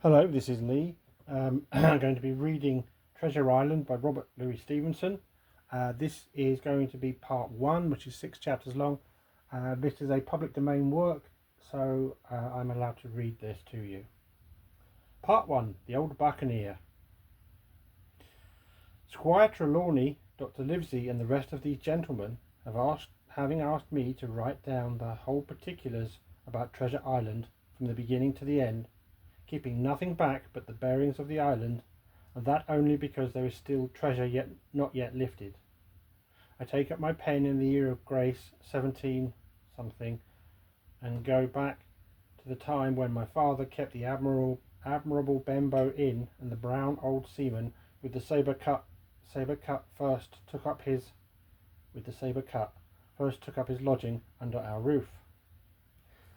Hello, this is Lee. I'm going to be reading Treasure Island by Robert Louis Stevenson. This is going to be part one, which is 6 chapters long. This is a public domain work, so I'm allowed to read this to you. Part 1, The Old Buccaneer. Squire Trelawney, Dr. Livesey, and the rest of these gentlemen having asked me to write down the whole particulars about Treasure Island from the beginning to the end, keeping nothing back but the bearings of the island, and that only because there is still treasure not yet lifted. I take up my pen in the year of grace 17 something, and go back to the time when my father kept the admirable Benbow Inn, and the brown old seaman with the sabre cut first took up his lodging under our roof.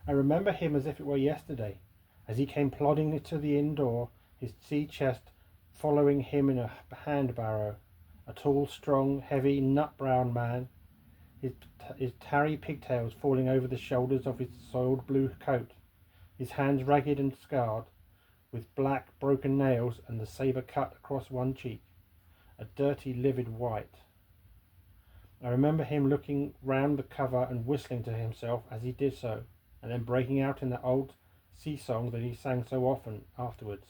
I remember him as if it were yesterday, as he came plodding to the inn door, his sea chest following him in a hand barrow, a tall, strong, heavy, nut-brown man, his tarry pigtails falling over the shoulders of his soiled blue coat, his hands ragged and scarred, with black broken nails and the sabre cut across one cheek, a dirty livid white. I remember him looking round the cover and whistling to himself as he did so, and then breaking out in the old sea song that he sang so often afterwards.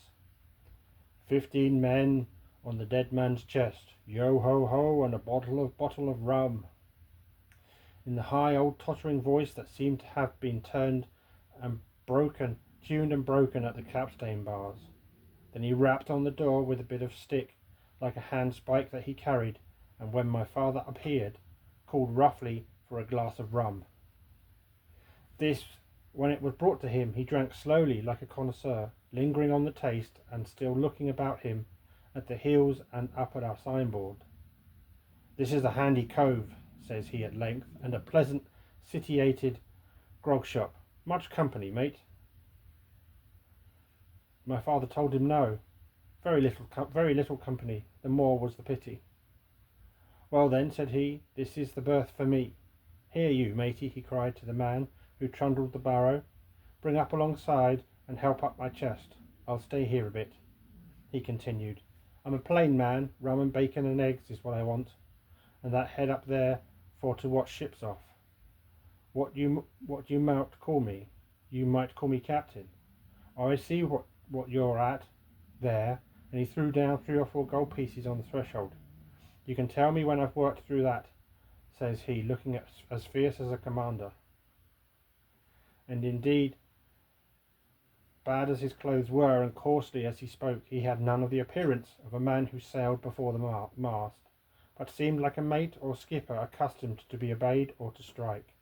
15 men on the dead man's chest, yo ho ho, and a bottle of rum, in the high old tottering voice that seemed to have been tuned and broken at the capstan bars. Then he rapped on the door with a bit of stick like a handspike that he carried, and when my father appeared, called roughly for a glass of rum. This, when it was brought to him, he drank slowly like a connoisseur, lingering on the taste and still looking about him at the hills and up at our signboard. "This is a handy cove," says he at length, "and a pleasant sitiated grog shop. Much company, mate?" My father told him no. Very little company, the more was the pity. "Well then," said he, "this is the berth for me. Here you, matey," he cried to the man who trundled the barrow, "bring up alongside and help up my chest. I'll stay here a bit," he continued. "I'm a plain man, rum and bacon and eggs is what I want, and that head up there for to watch ships off. What you might call me? You might call me captain. Oh, I see what you're at there," and he threw down 3 or 4 gold pieces on the threshold. "You can tell me when I've worked through that," says he, looking as fierce as a commander. And indeed, bad as his clothes were and coarsely as he spoke, he had none of the appearance of a man who sailed before the mast, but seemed like a mate or skipper accustomed to be obeyed or to strike.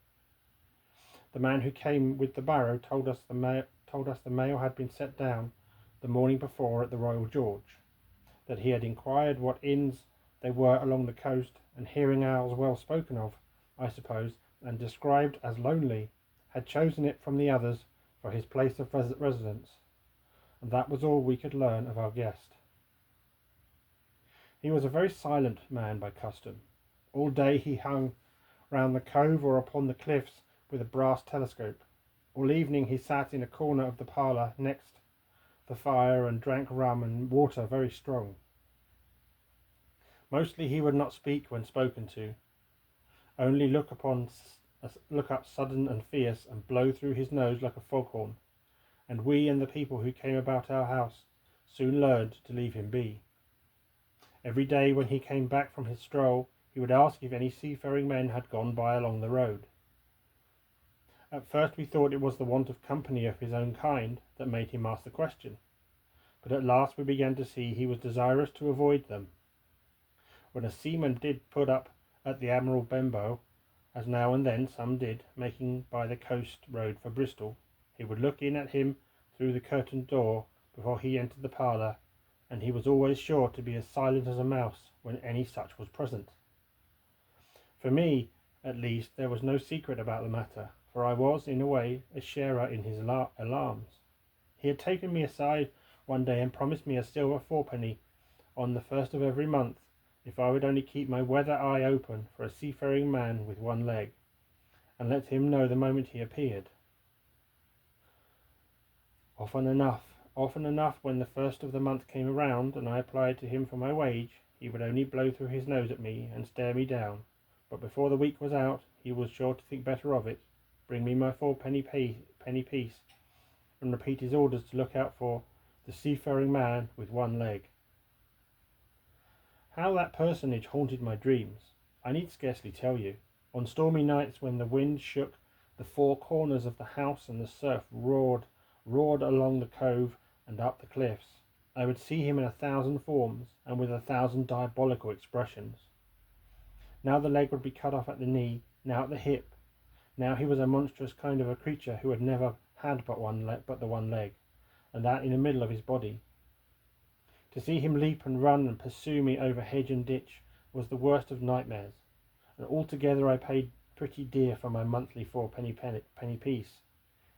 The man who came with the barrow told us the mail had been set down the morning before at the Royal George, that he had inquired what inns they were along the coast, and hearing ours well spoken of, I suppose, and described as lonely, had chosen it from the others for his place of residence, and that was all we could learn of our guest. He was a very silent man by custom. All day he hung round the cove or upon the cliffs with a brass telescope. All evening he sat in a corner of the parlour next the fire and drank rum and water very strong. Mostly he would not speak when spoken to, only look up sudden and fierce, and blow through his nose like a foghorn, and we and the people who came about our house soon learned to leave him be. Every day when he came back from his stroll, he would ask if any seafaring men had gone by along the road. At first we thought it was the want of company of his own kind that made him ask the question, but at last we began to see he was desirous to avoid them. When a seaman did put up at the Admiral Benbow, as now and then some did, making by the coast road for Bristol, he would look in at him through the curtained door before he entered the parlour, and he was always sure to be as silent as a mouse when any such was present. For me, at least, there was no secret about the matter, for I was, in a way, a sharer in his alarms. He had taken me aside one day and promised me a silver 4-penny on the first of every month if I would only keep my weather eye open for a seafaring man with one leg, and let him know the moment he appeared. Often enough Often enough, when the first of the month came around and I applied to him for my wage, he would only blow through his nose at me and stare me down, but before the week was out he was sure to think better of it, bring me my penny piece, and repeat his orders to look out for the seafaring man with one leg. How that personage haunted my dreams, I need scarcely tell you. On stormy nights when the wind shook the four corners of the house and the surf roared along the cove and up the cliffs, I would see him in 1,000 forms and with 1,000 diabolical expressions. Now the leg would be cut off at the knee, now at the hip. Now he was a monstrous kind of a creature who had never had but the one leg, and that in the middle of his body. To see him leap and run and pursue me over hedge and ditch was the worst of nightmares, and altogether I paid pretty dear for my monthly penny piece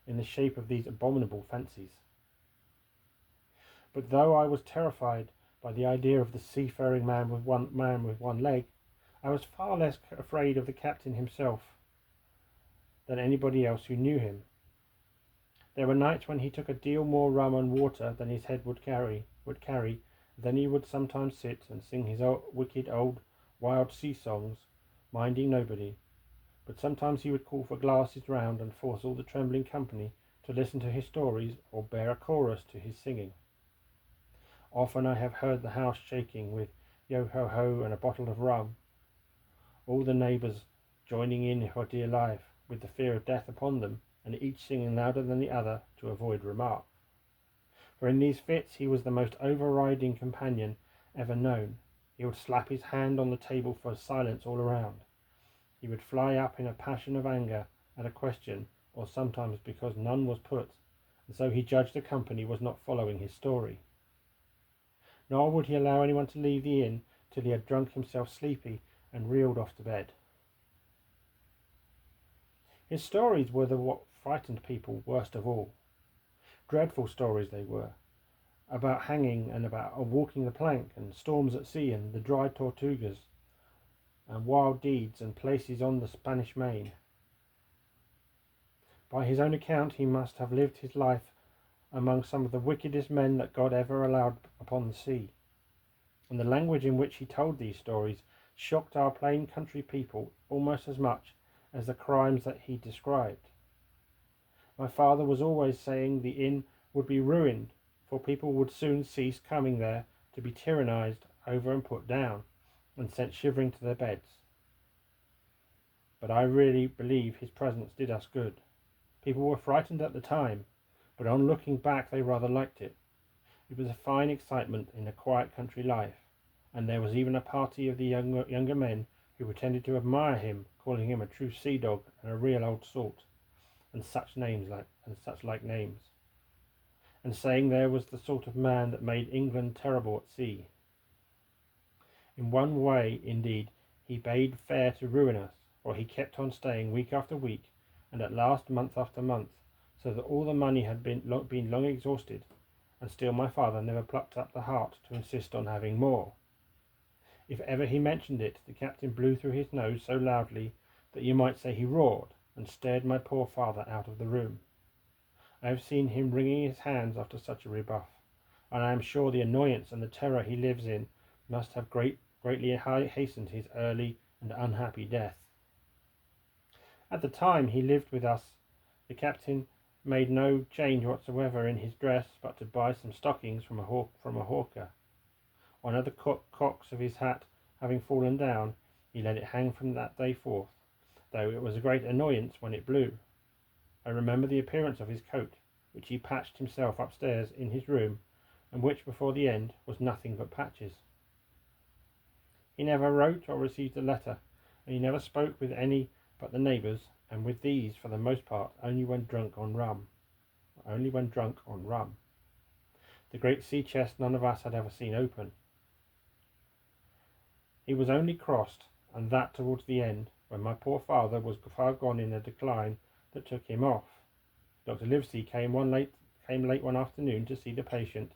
in the shape of these abominable fancies. But though I was terrified by the idea of the seafaring man with one leg, I was far less afraid of the captain himself than anybody else who knew him. There were nights when he took a deal more rum and water than his head would carry. Then he would sometimes sit and sing his wicked old wild sea songs, minding nobody. But sometimes he would call for glasses round and force all the trembling company to listen to his stories or bear a chorus to his singing. Often I have heard the house shaking with yo-ho-ho and a bottle of rum, all the neighbours joining in for dear life, with the fear of death upon them, and each singing louder than the other to avoid remark. For in these fits he was the most overriding companion ever known. He would slap his hand on the table for silence all around. He would fly up in a passion of anger at a question, or sometimes because none was put, and so he judged the company was not following his story. Nor would he allow anyone to leave the inn till he had drunk himself sleepy and reeled off to bed. His stories were what frightened people worst of all. Dreadful stories they were, about hanging and about walking the plank, and storms at sea, and the dry Tortugas, and wild deeds and places on the Spanish Main. By his own account, he must have lived his life among some of the wickedest men that God ever allowed upon the sea, and the language in which he told these stories shocked our plain country people almost as much as the crimes that he described. My father was always saying the inn would be ruined, for people would soon cease coming there to be tyrannized over and put down, and sent shivering to their beds. But I really believe his presence did us good. People were frightened at the time, but on looking back they rather liked it. It was a fine excitement in a quiet country life, and there was even a party of the younger men who pretended to admire him, calling him a true sea dog and a real old salt, and such like names, and saying there was the sort of man that made England terrible at sea. In one way, indeed, he bade fair to ruin us, for he kept on staying week after week, and at last month after month, so that all the money had been long exhausted, and still my father never plucked up the heart to insist on having more. If ever he mentioned it, the captain blew through his nose so loudly that you might say he roared, and stared my poor father out of the room. I have seen him wringing his hands after such a rebuff, and I am sure the annoyance and the terror he lives in must have greatly hastened his early and unhappy death. At the time he lived with us, the captain made no change whatsoever in his dress but to buy some stockings from a hawker. One of the cocks of his hat having fallen down, he let it hang from that day forth, though it was a great annoyance when it blew. I remember the appearance of his coat, which he patched himself upstairs in his room, and which before the end was nothing but patches. He never wrote or received a letter, and he never spoke with any but the neighbours, and with these, for the most part, only when drunk on rum. The great sea chest none of us had ever seen open. He was only crossed, and that towards the end, when my poor father was far gone in a decline that took him off. Dr. Livesey came late one afternoon to see the patient,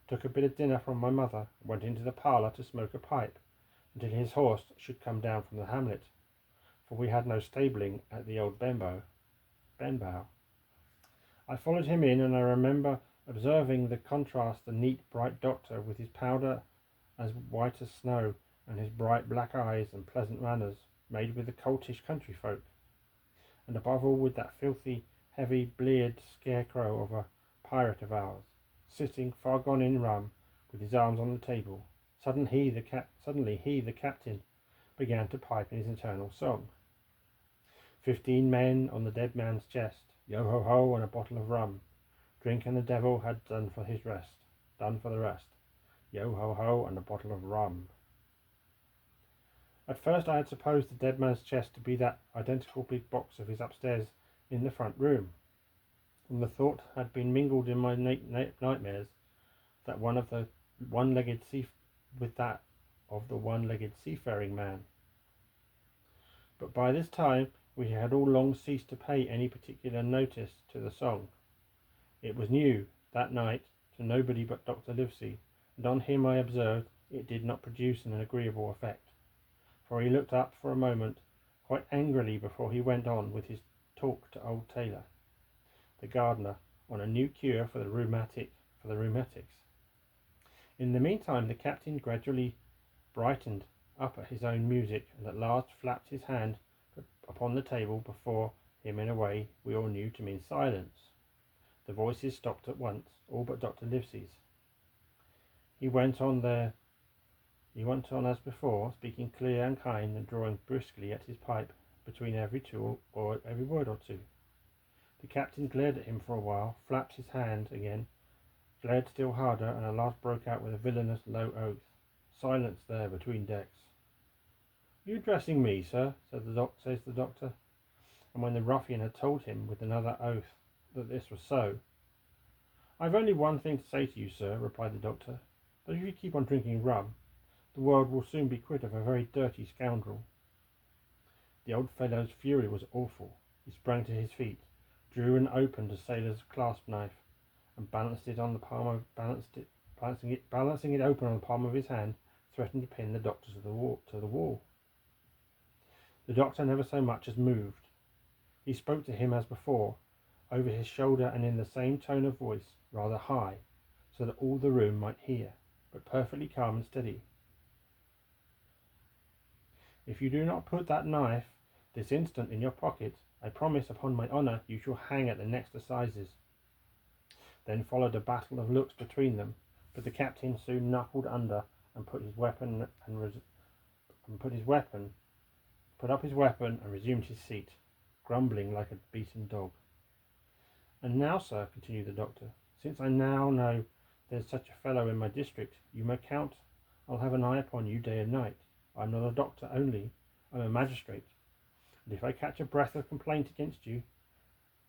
took a bit of dinner from my mother, and went into the parlour to smoke a pipe until his horse should come down from the hamlet, for we had no stabling at the old Benbow. I followed him in, and I remember Observing the contrast, the neat, bright doctor, with his powder as white as snow, and his bright black eyes and pleasant manners, made with the coltish country folk, and above all with that filthy, heavy, bleared scarecrow of a pirate of ours, sitting far gone in rum, with his arms on the table. Suddenly he, the captain, began to pipe in his eternal song. 15 men on the dead man's chest, yo ho ho, and a bottle of rum. Drink and the devil had done for the rest. Yo ho ho, and a bottle of rum. At first I had supposed the dead man's chest to be that identical big box of his upstairs in the front room, and the thought had been mingled in my nightmares that one of the one-legged seafaring man. But by this time we had all long ceased to pay any particular notice to the song. It was new, that night, to nobody but Dr. Livesey, and on him I observed it did not produce an agreeable effect, for he looked up for a moment quite angrily before he went on with his talk to old Taylor, the gardener, on a new cure for the rheumatics. In the meantime the captain gradually brightened up at his own music, and at last flapped his hand upon the table before him in a way we all knew to mean silence. The voices stopped at once, all but Dr. Livesey's. He went on as before, speaking clear and kind, and drawing briskly at his pipe between every word or two. The captain glared at him for a while, flapped his hand again, glared still harder, and at last broke out with a villainous low oath. Silence there between decks. "You addressing me, sir?" says the doctor. And when the ruffian had told him with another oath that this was so, "I've only one thing to say to you, sir," replied the doctor, "that if you keep on drinking rum, the world will soon be quit of a very dirty scoundrel." The old fellow's fury was awful. He sprang to his feet, drew and opened a sailor's clasp knife, and balancing it open on the palm of his hand, threatened to pin the doctor to the wall. The doctor never so much as moved. He spoke to him as before, over his shoulder, and in the same tone of voice, rather high, so that all the room might hear, but perfectly calm and steady. "If you do not put that knife this instant in your pocket, I promise upon my honour you shall hang at the next assizes." Then followed a battle of looks between them, but the captain soon knuckled under and put up his weapon and resumed his seat, grumbling like a beaten dog. "And now, sir," continued the doctor, "since I now know there's such a fellow in my district, you may count I'll have an eye upon you day and night. I'm not a doctor only, I'm a magistrate, and if I catch a breath of complaint against you,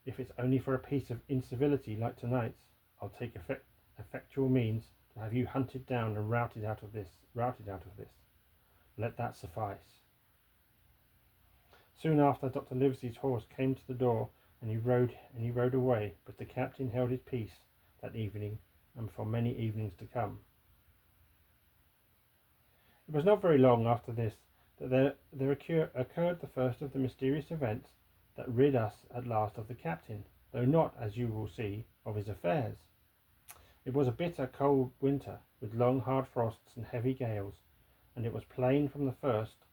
if it's only for a piece of incivility like tonight's, I'll take effectual means to have you hunted down and routed out of this. Let that suffice." Soon after, Dr. Livesey's horse came to the door, and he rode away, but the captain held his peace that evening and for many evenings to come. It was not very long after this that there occurred the first of the mysterious events that rid us at last of the captain, though not, as you will see, of his affairs. It was a bitter cold winter, with long hard frosts and heavy gales, and it was plain from the first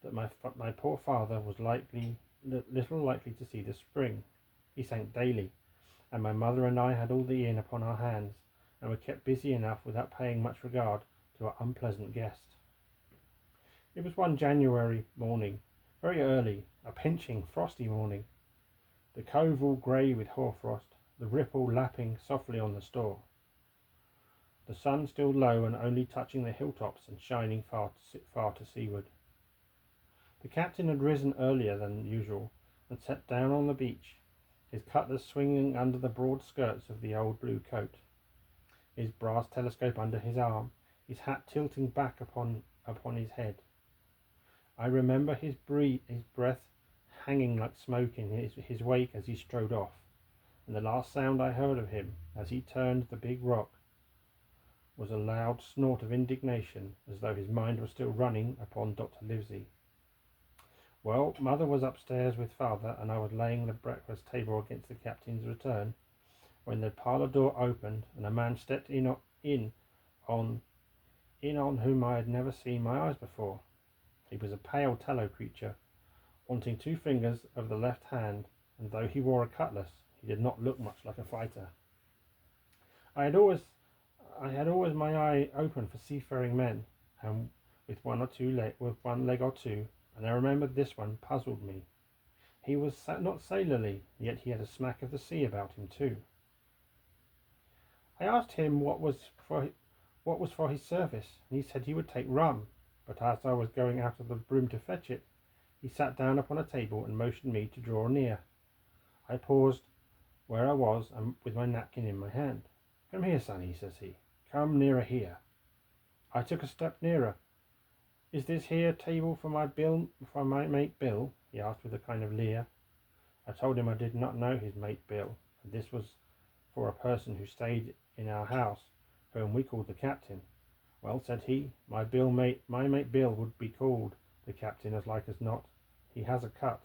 that my poor father was little likely to see the spring. He sank daily, and my mother and I had all the inn upon our hands, and were kept busy enough without paying much regard to our unpleasant guest. It was one January morning, very early, a pinching, frosty morning, the cove all grey with hoarfrost, the ripple lapping softly on the store, the sun still low and only touching the hilltops and shining far to seaward. The captain had risen earlier than usual and sat down on the beach, his cutlass swinging under the broad skirts of the old blue coat, his brass telescope under his arm, his hat tilting back upon his head. I remember his breath hanging like smoke in his wake as he strode off, and the last sound I heard of him as he turned the big rock was a loud snort of indignation, as though his mind was still running upon Dr. Livesey. Well, mother was upstairs with father, and I was laying the breakfast table against the captain's return, when the parlour door opened and a man stepped on on whom I had never seen my eyes before. He was a pale, tallow creature, wanting 2 fingers of the left hand, and though he wore a cutlass, he did not look much like a fighter. I had always my eye open for seafaring men, and with one leg or two, and I remembered this one puzzled me. He was not sailorly, yet he had a smack of the sea about him too. I asked him what was for his service, and he said he would take rum, but as I was going out of the room to fetch it, he sat down upon a table and motioned me to draw near. I paused where I was, and with my napkin in my hand. "Come here, sonny," says he. "Come nearer here." I took a step nearer. "Is this here table for my mate Bill?" he asked with a kind of leer. I told him I did not know his mate Bill, and this was for a person who stayed in our house, whom we called the captain. "Well," said he, my mate Bill would be called the captain as like as not. He has a cut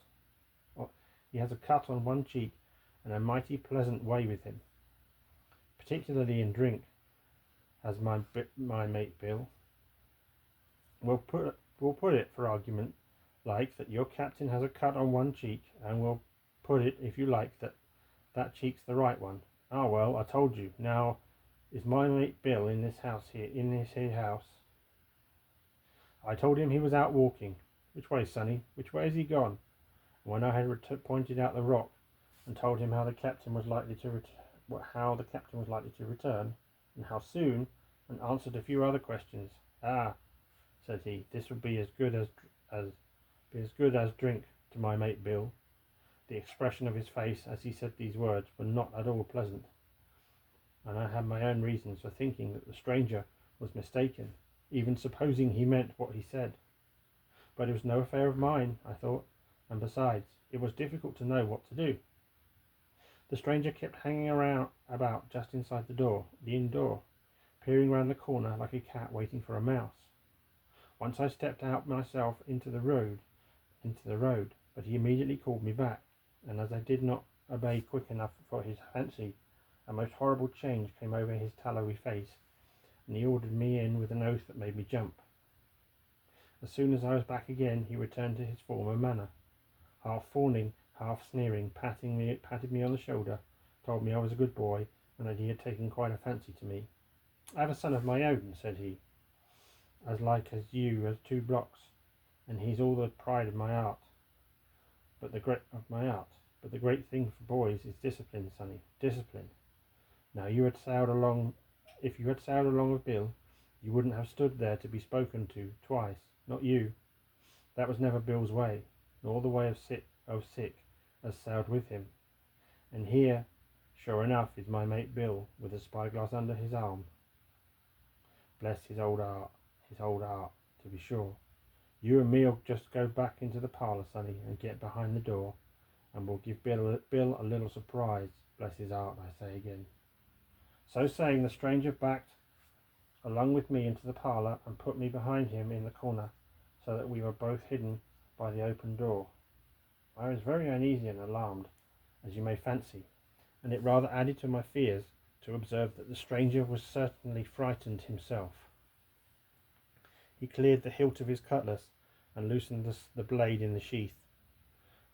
on one cheek, and a mighty pleasant way with him, particularly in drink, as my mate Bill. We'll put it for argument like that your captain has a cut on one cheek, and we'll put it, if you like, that cheek's the right one. Ah, well, I told you. Now, is my mate Bill in this house here? In this here house?" I told him he was out walking. "Which way, sonny? Which way has he gone?" And when I had pointed out the rock, and told him how the captain was likely to return, and how soon, and answered a few other questions. "Ah," said he, "this would be as good as drink to my mate Bill." The expression of his face as he said these words were not at all pleasant, and I had my own reasons for thinking that the stranger was mistaken, even supposing he meant what he said. But it was no affair of mine, I thought, and besides, it was difficult to know what to do. The stranger kept hanging about just inside the inn door, peering round the corner like a cat waiting for a mouse. Once I stepped out myself into the road, but he immediately called me back, and as I did not obey quick enough for his fancy, a most horrible change came over his tallowy face, and he ordered me in with an oath that made me jump. As soon as I was back again, he returned to his former manner, half fawning, half sneering, patted me on the shoulder, told me I was a good boy, and that he had taken quite a fancy to me. "I have a son of my own," said he, "as like as you as 2 blocks, and he's all the pride of my art. But the great thing for boys is discipline, sonny, discipline. Now, if you had sailed along with Bill, you wouldn't have stood there to be spoken to twice, not you. That was never Bill's way, nor the way of sick as sailed with him. And here, sure enough, is my mate Bill, with a spyglass under his arm. Bless his old art, to be sure. You and me'll just go back into the parlour, sonny, and get behind the door, and we'll give Bill a little surprise. Bless his art, I say again." So saying, the stranger backed along with me into the parlour, and put me behind him in the corner, so that we were both hidden by the open door. I was very uneasy and alarmed, as you may fancy, and it rather added to my fears to observe that the stranger was certainly frightened himself. He cleared the hilt of his cutlass and loosened the blade in the sheath,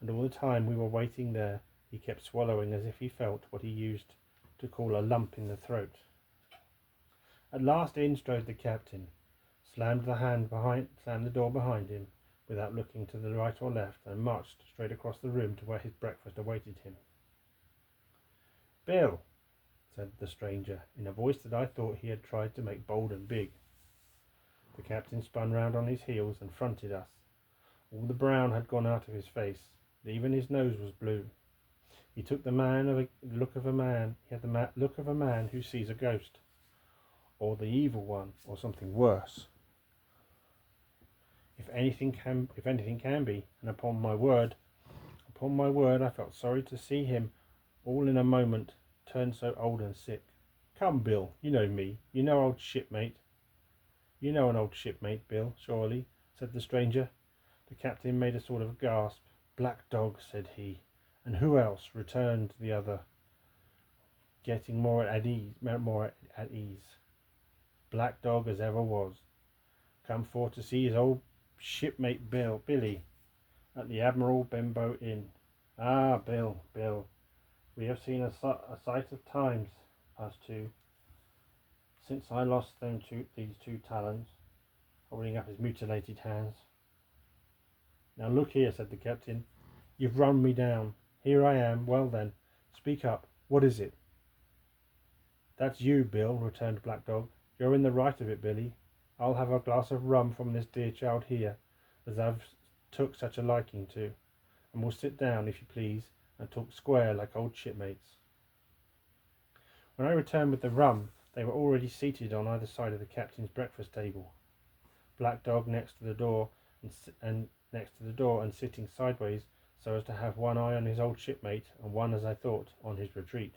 and all the time we were waiting there he kept swallowing as if he felt what he used to call a lump in the throat. At last in strode the captain, slammed the door behind him without looking to the right or left, and marched straight across the room to where his breakfast awaited him. "Bill," said the stranger, in a voice that I thought he had tried to make bold and big. The captain spun round on his heels and fronted us. All the brown had gone out of his face, even his nose was blue. He took the look of a man who sees a ghost, or the evil one, or something worse, if anything can be. And upon my word, I felt sorry to see him all in a moment turn so old and sick. "Come, Bill, you know me. You know an old shipmate, Bill, surely," said the stranger. The captain made a sort of gasp. "Black dog," said he. "And who else?" returned the other. getting more at ease. Black Dog as ever was, come for to see his old shipmate Billy, at the Admiral Benbow Inn. Ah, Bill, we have seen a sight of times, us two, since I lost these two talons, holding up his mutilated hands. Now look here, said the captain, you've run me down. Here I am. Well then, speak up. What is it? That's you, Bill, returned Black Dog. You're in the right of it, Billy. I'll have a glass of rum from this dear child here, as I've took such a liking to, and we'll sit down, if you please, and talk square like old shipmates. When I returned with the rum, they were already seated on either side of the captain's breakfast table. Black Dog next to the door, and sitting sideways, so as to have one eye on his old shipmate and one, as I thought, on his retreat.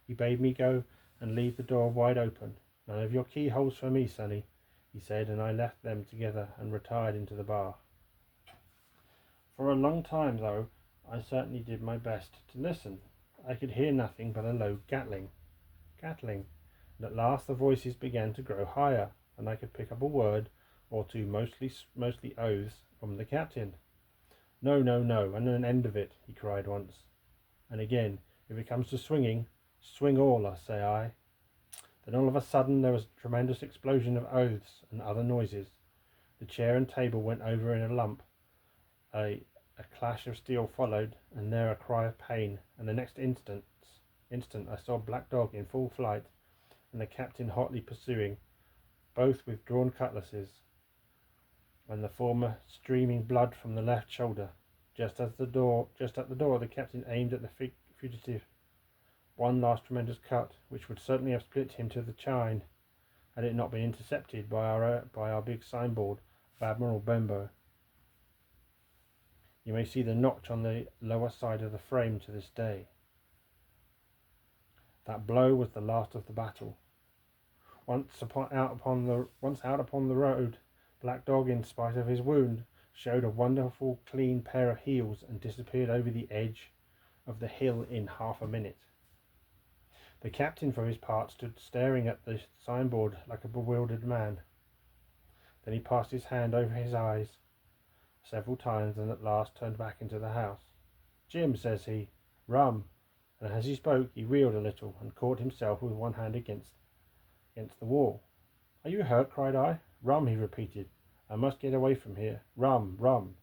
He bade me go and leave the door wide open. None of your keyholes for me, sonny, he said, and I left them together and retired into the bar. For a long time, though, I certainly did my best to listen. I could hear nothing but a low gatling, and at last the voices began to grow higher, and I could pick up a word or two, mostly oaths, from the captain. No, and an end of it, he cried once. And again, if it comes to swinging, swing all, say I. Then all of a sudden there was a tremendous explosion of oaths and other noises. The chair and table went over in a lump. A clash of steel followed, and there a cry of pain, and the next instant I saw Black Dog in full flight, and the captain hotly pursuing, both with drawn cutlasses, and the former streaming blood from the left shoulder. Just at the door, the captain aimed at the fugitive. One last tremendous cut, which would certainly have split him to the chine, had it not been intercepted by our big signboard of Admiral Benbow. You may see the notch on the lower side of the frame to this day. That blow was the last of the battle. Once out upon the road, Black Dog, in spite of his wound, showed a wonderful clean pair of heels and disappeared over the edge of the hill in half a minute. The captain, for his part, stood staring at the signboard like a bewildered man. Then he passed his hand over his eyes several times, and at last turned back into the house. Jim, says he, rum, and as he spoke he reeled a little and caught himself with one hand against the wall. Are you hurt? Cried I. Rum, he repeated. I must get away from here. Rum.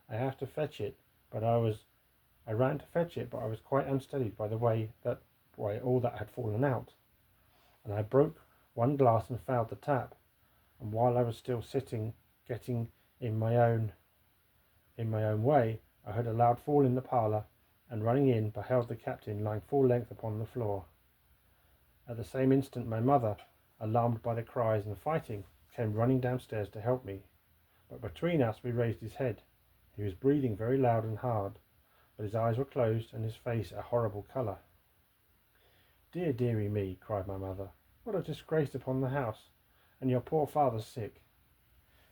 I have to fetch it, but I ran to fetch it, but I was quite unsteadied by the way all that had fallen out, and I broke one glass and fouled the tap. And while I was still sitting, getting in my own way, I heard a loud fall in the parlour, and running in, beheld the captain lying full length upon the floor. At the same instant my mother, alarmed by the cries and fighting, came running downstairs to help me, but between us we raised his head. He was breathing very loud and hard, but his eyes were closed and his face a horrible colour. Dearie me, cried my mother, what a disgrace upon the house, and your poor father sick.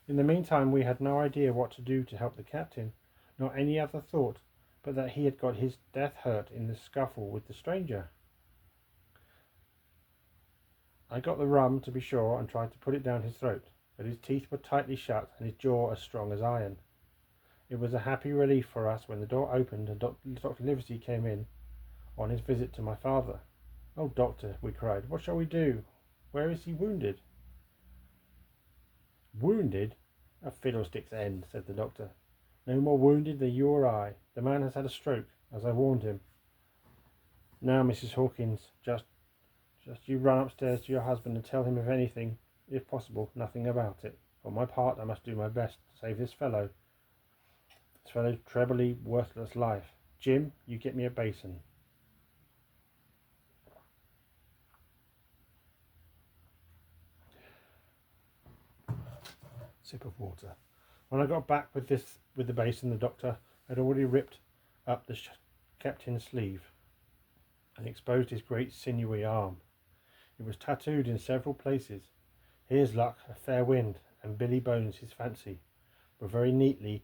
In the meantime we had no idea what to do to help the captain, nor any other thought but that he had got his death hurt in the scuffle with the stranger. I got the rum, to be sure, and tried to put it down his throat, but his teeth were tightly shut and his jaw as strong as iron. It was a happy relief for us when the door opened and Dr. Livesey came in on his visit to my father. Oh, doctor, we cried, what shall we do? Where is he wounded? Wounded? A fiddlestick's end, said the doctor. No more wounded than you or I. The man has had a stroke, as I warned him. Now, Mrs. Hawkins, just you run upstairs to your husband and tell him, if anything, if possible, nothing about it. For my part, I must do my best to save this fellow's trebly worthless life. Jim, you get me a basin. Sip of water. When I got back with the basin, the doctor had already ripped up the captain's sleeve and exposed his great sinewy arm. It was tattooed in several places. Here's luck, a fair wind, and Billy Bones, his fancy, were very neatly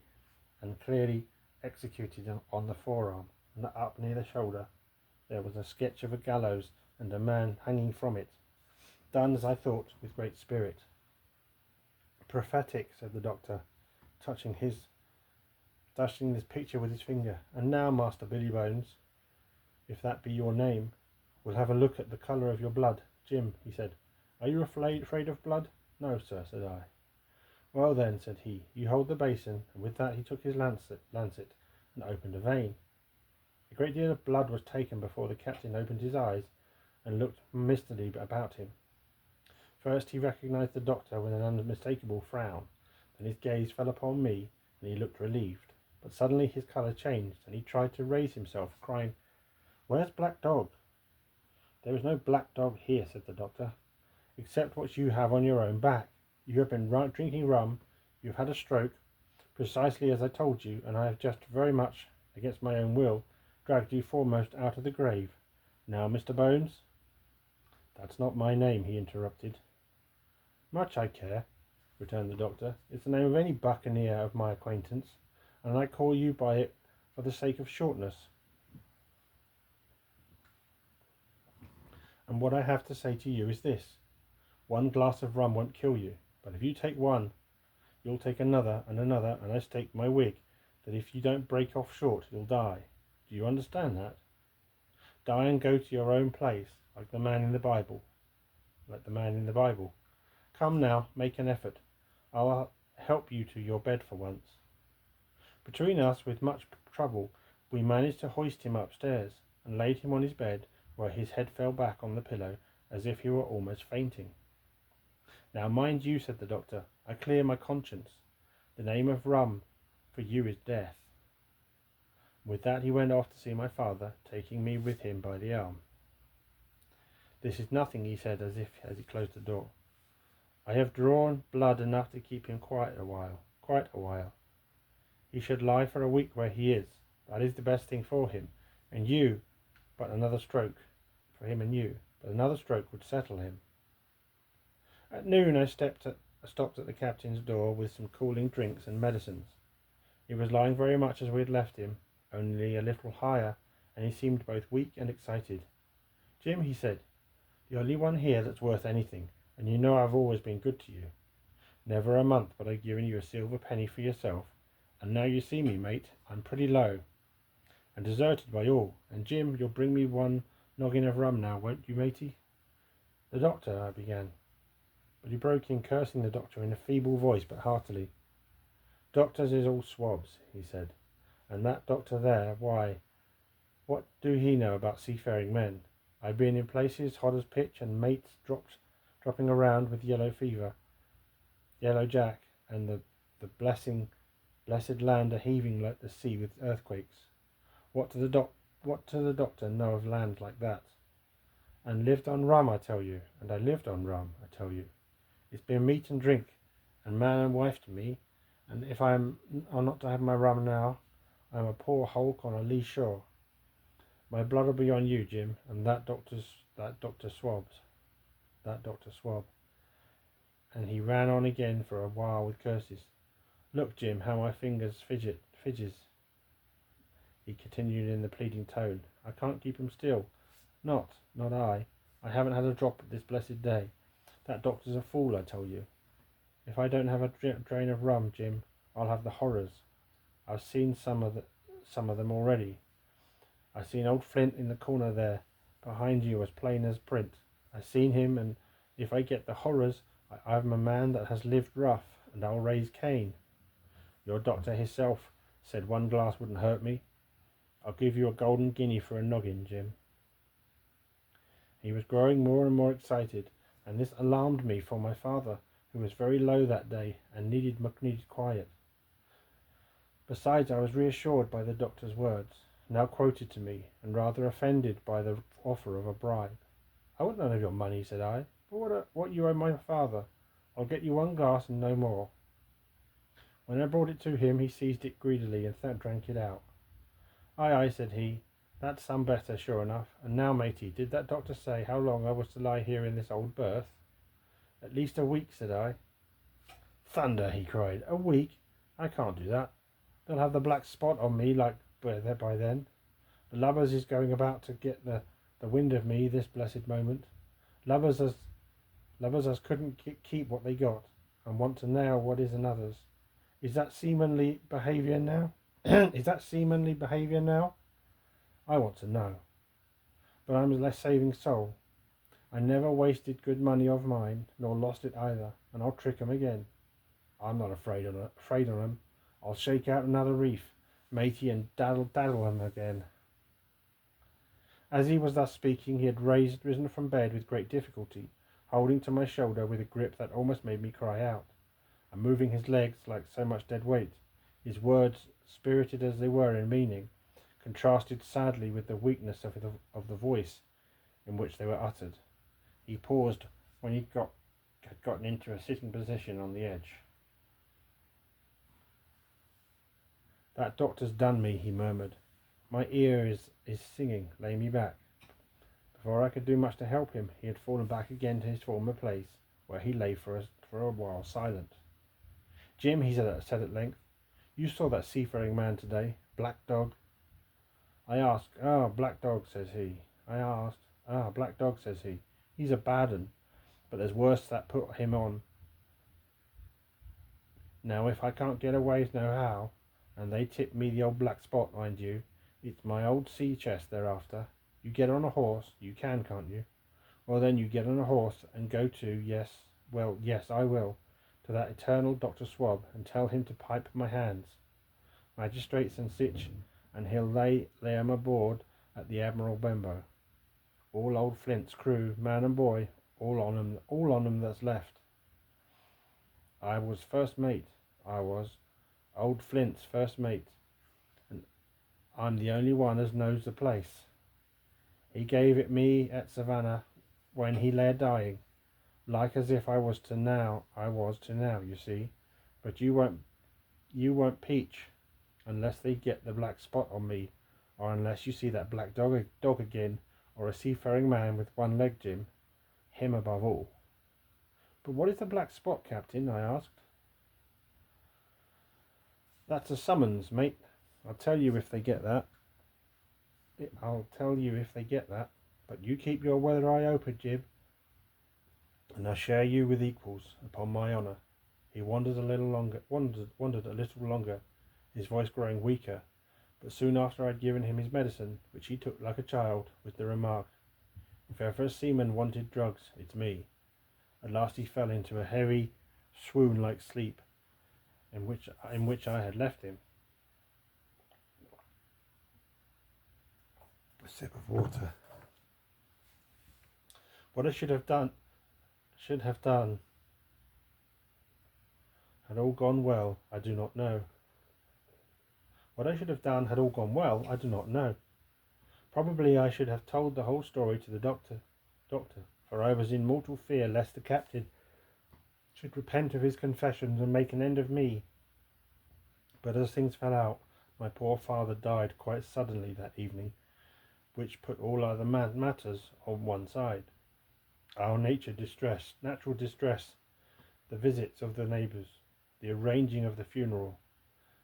and clearly executed on the forearm and up near the shoulder. There was a sketch of a gallows and a man hanging from it, done, as I thought, with great spirit. Prophetic, said the doctor, touching this picture with his finger. And now, Master Billy Bones, if that be your name, we'll have a look at the colour of your blood. Jim, he said, are you afraid of blood? No, sir, said I. Well then, said he, you hold the basin, and with that he took his lancet and opened a vein. A great deal of blood was taken before the captain opened his eyes and looked mistily about him. First he recognised the doctor with an unmistakable frown, then his gaze fell upon me, and he looked relieved. But suddenly his colour changed, and he tried to raise himself, crying, Where's Black Dog? There is no black dog here, said the doctor, except what you have on your own back. You have been drinking rum, you have had a stroke, precisely as I told you, and I have just very much against my own will dragged you foremost out of the grave. Now, Mr. Bones. That's not my name, he interrupted. Much I care, returned the doctor. It's the name of any buccaneer of my acquaintance, and I call you by it for the sake of shortness. And what I have to say to you is this. One glass of rum won't kill you, but if you take one, you'll take another, and I stake my wig that if you don't break off short, you'll die. Do you understand that? Die and go to your own place, like the man in the Bible. Come now, make an effort. I'll help you to your bed for once. Between us, with much trouble, we managed to hoist him upstairs, and laid him on his bed, where his head fell back on the pillow, as if he were almost fainting. Now mind you, said the doctor, I clear my conscience. The name of rum for you is death. With that he went off to see my father, taking me with him by the arm. This is nothing, he said, as he closed the door. I have drawn blood enough to keep him quite a while. He should lie for a week where he is. That is the best thing for him. And you, but another stroke for him and you. But another stroke would settle him. At noon I stopped at the captain's door with some cooling drinks and medicines. He was lying very much as we had left him, only a little higher, and he seemed both weak and excited. Jim, he said, the only one here that's worth anything, and you know I've always been good to you. Never a month but I've given you a silver penny for yourself, and now you see me, mate, I'm pretty low, and deserted by all. And Jim, you'll bring me one noggin of rum now, won't you, matey? The doctor, I began, but he broke in, cursing the doctor in a feeble voice but heartily. Doctors is all swabs, he said, and that doctor there, why, what do he know about seafaring men? I've been in places hot as pitch, and mates dropping around with yellow fever, yellow jack, and the blessed land a heaving like the sea with earthquakes. What do the doctor know of land like that? And lived on rum, I tell you, and I lived on rum, I tell you. It's been meat and drink, and man and wife to me, and if I'm not to have my rum now, I'm a poor hulk on a lee shore. My blood'll be on you, Jim, and that Dr. Swab. And he ran on again for a while with curses. Look, Jim, how my fingers fidges. He continued in the pleading tone. I can't keep 'em still. Not I. I haven't had a drop this blessed day. That doctor's a fool, I tell you. If I don't have a drain of rum, Jim, I'll have the horrors. I've seen some of them already. I seen old Flint in the corner there, behind you, as plain as print. I seen him, and if I get the horrors, I'm a man that has lived rough, and I'll raise Cain. Your doctor himself said one glass wouldn't hurt me. I'll give you a golden guinea for a noggin, Jim. He was growing more and more excited, and this alarmed me for my father, who was very low that day and needed quiet. Besides, I was reassured by the doctor's words, now quoted to me, and rather offended by the offer of a bribe. I want none of your money, said I, but what you owe my father. I'll get you one glass and no more. When I brought it to him, he seized it greedily and drank it out. Aye, said he, that's some better, sure enough. And now, matey, did that doctor say how long I was to lie here in this old berth? At least a week, said I. Thunder, he cried, a week? I can't do that. They'll have the black spot on me like by then. The lubbers is going about to get the wind of me this blessed moment. Lubbers as couldn't keep what they got, and want to nail what is another's. Is that seamanly behaviour now? Is that seamanly behaviour now? I want to know. But I'm a less saving soul. I never wasted good money of mine, nor lost it either, and I'll trick 'em again. I'm not afraid on 'em. I'll shake out another reef, matey, and daddle 'em again. As he was thus speaking, he had risen from bed with great difficulty, holding to my shoulder with a grip that almost made me cry out, and moving his legs like so much dead weight. His words, spirited as they were in meaning, contrasted sadly with the weakness of the voice in which they were uttered. He paused when he had gotten into a sitting position on the edge. "That doctor's done me," he murmured. "My ear is singing. Lay me back." Before I could do much to help him, he had fallen back again to his former place, where he lay for a while silent. "Jim," he said at length, "you saw that seafaring man today, Black Dog?" I asked. Black Dog," says he. Black Dog," says he. "He's a bad 'un, but there's worse that put him on. Now, if I can't get away nohow, and they tip me the old black spot, mind you, it's my old sea chest they're after. You get on a horse, you can't you? Well, then you get on a horse and go to, yes, I will, to that eternal Dr. Swab, and tell him to pipe my hands, magistrates and sich, and he'll lay 'em aboard at the Admiral Benbow. All old Flint's crew, man and boy, all on 'em that's left. I was first mate, I was, old Flint's first mate, and I'm the only one as knows the place. He gave it me at Savannah when he lay dying, like as if I was to now, you see. But you won't peach unless they get the black spot on me, or unless you see that black dog again, or a seafaring man with one leg, Jim. Him above all." "But what is the black spot, Captain?" I asked. "That's a summons, mate. I'll tell you if they get that. But you keep your weather eye open, Jim, and I'll share you with equals, upon my honour." He wondered a little longer, his voice growing weaker, but soon after I had given him his medicine, which he took like a child, with the remark, "If ever a seaman wanted drugs, it's me." At last he fell into a heavy, swoon-like sleep, in which I had left him. A sip of water. What I should have done had all gone well, I do not know. Probably I should have told the whole story to the doctor, for I was in mortal fear lest the captain should repent of his confessions and make an end of me. But as things fell out, my poor father died quite suddenly that evening, which put all other matters on one side. Our natural distress, the visits of the neighbours, the arranging of the funeral,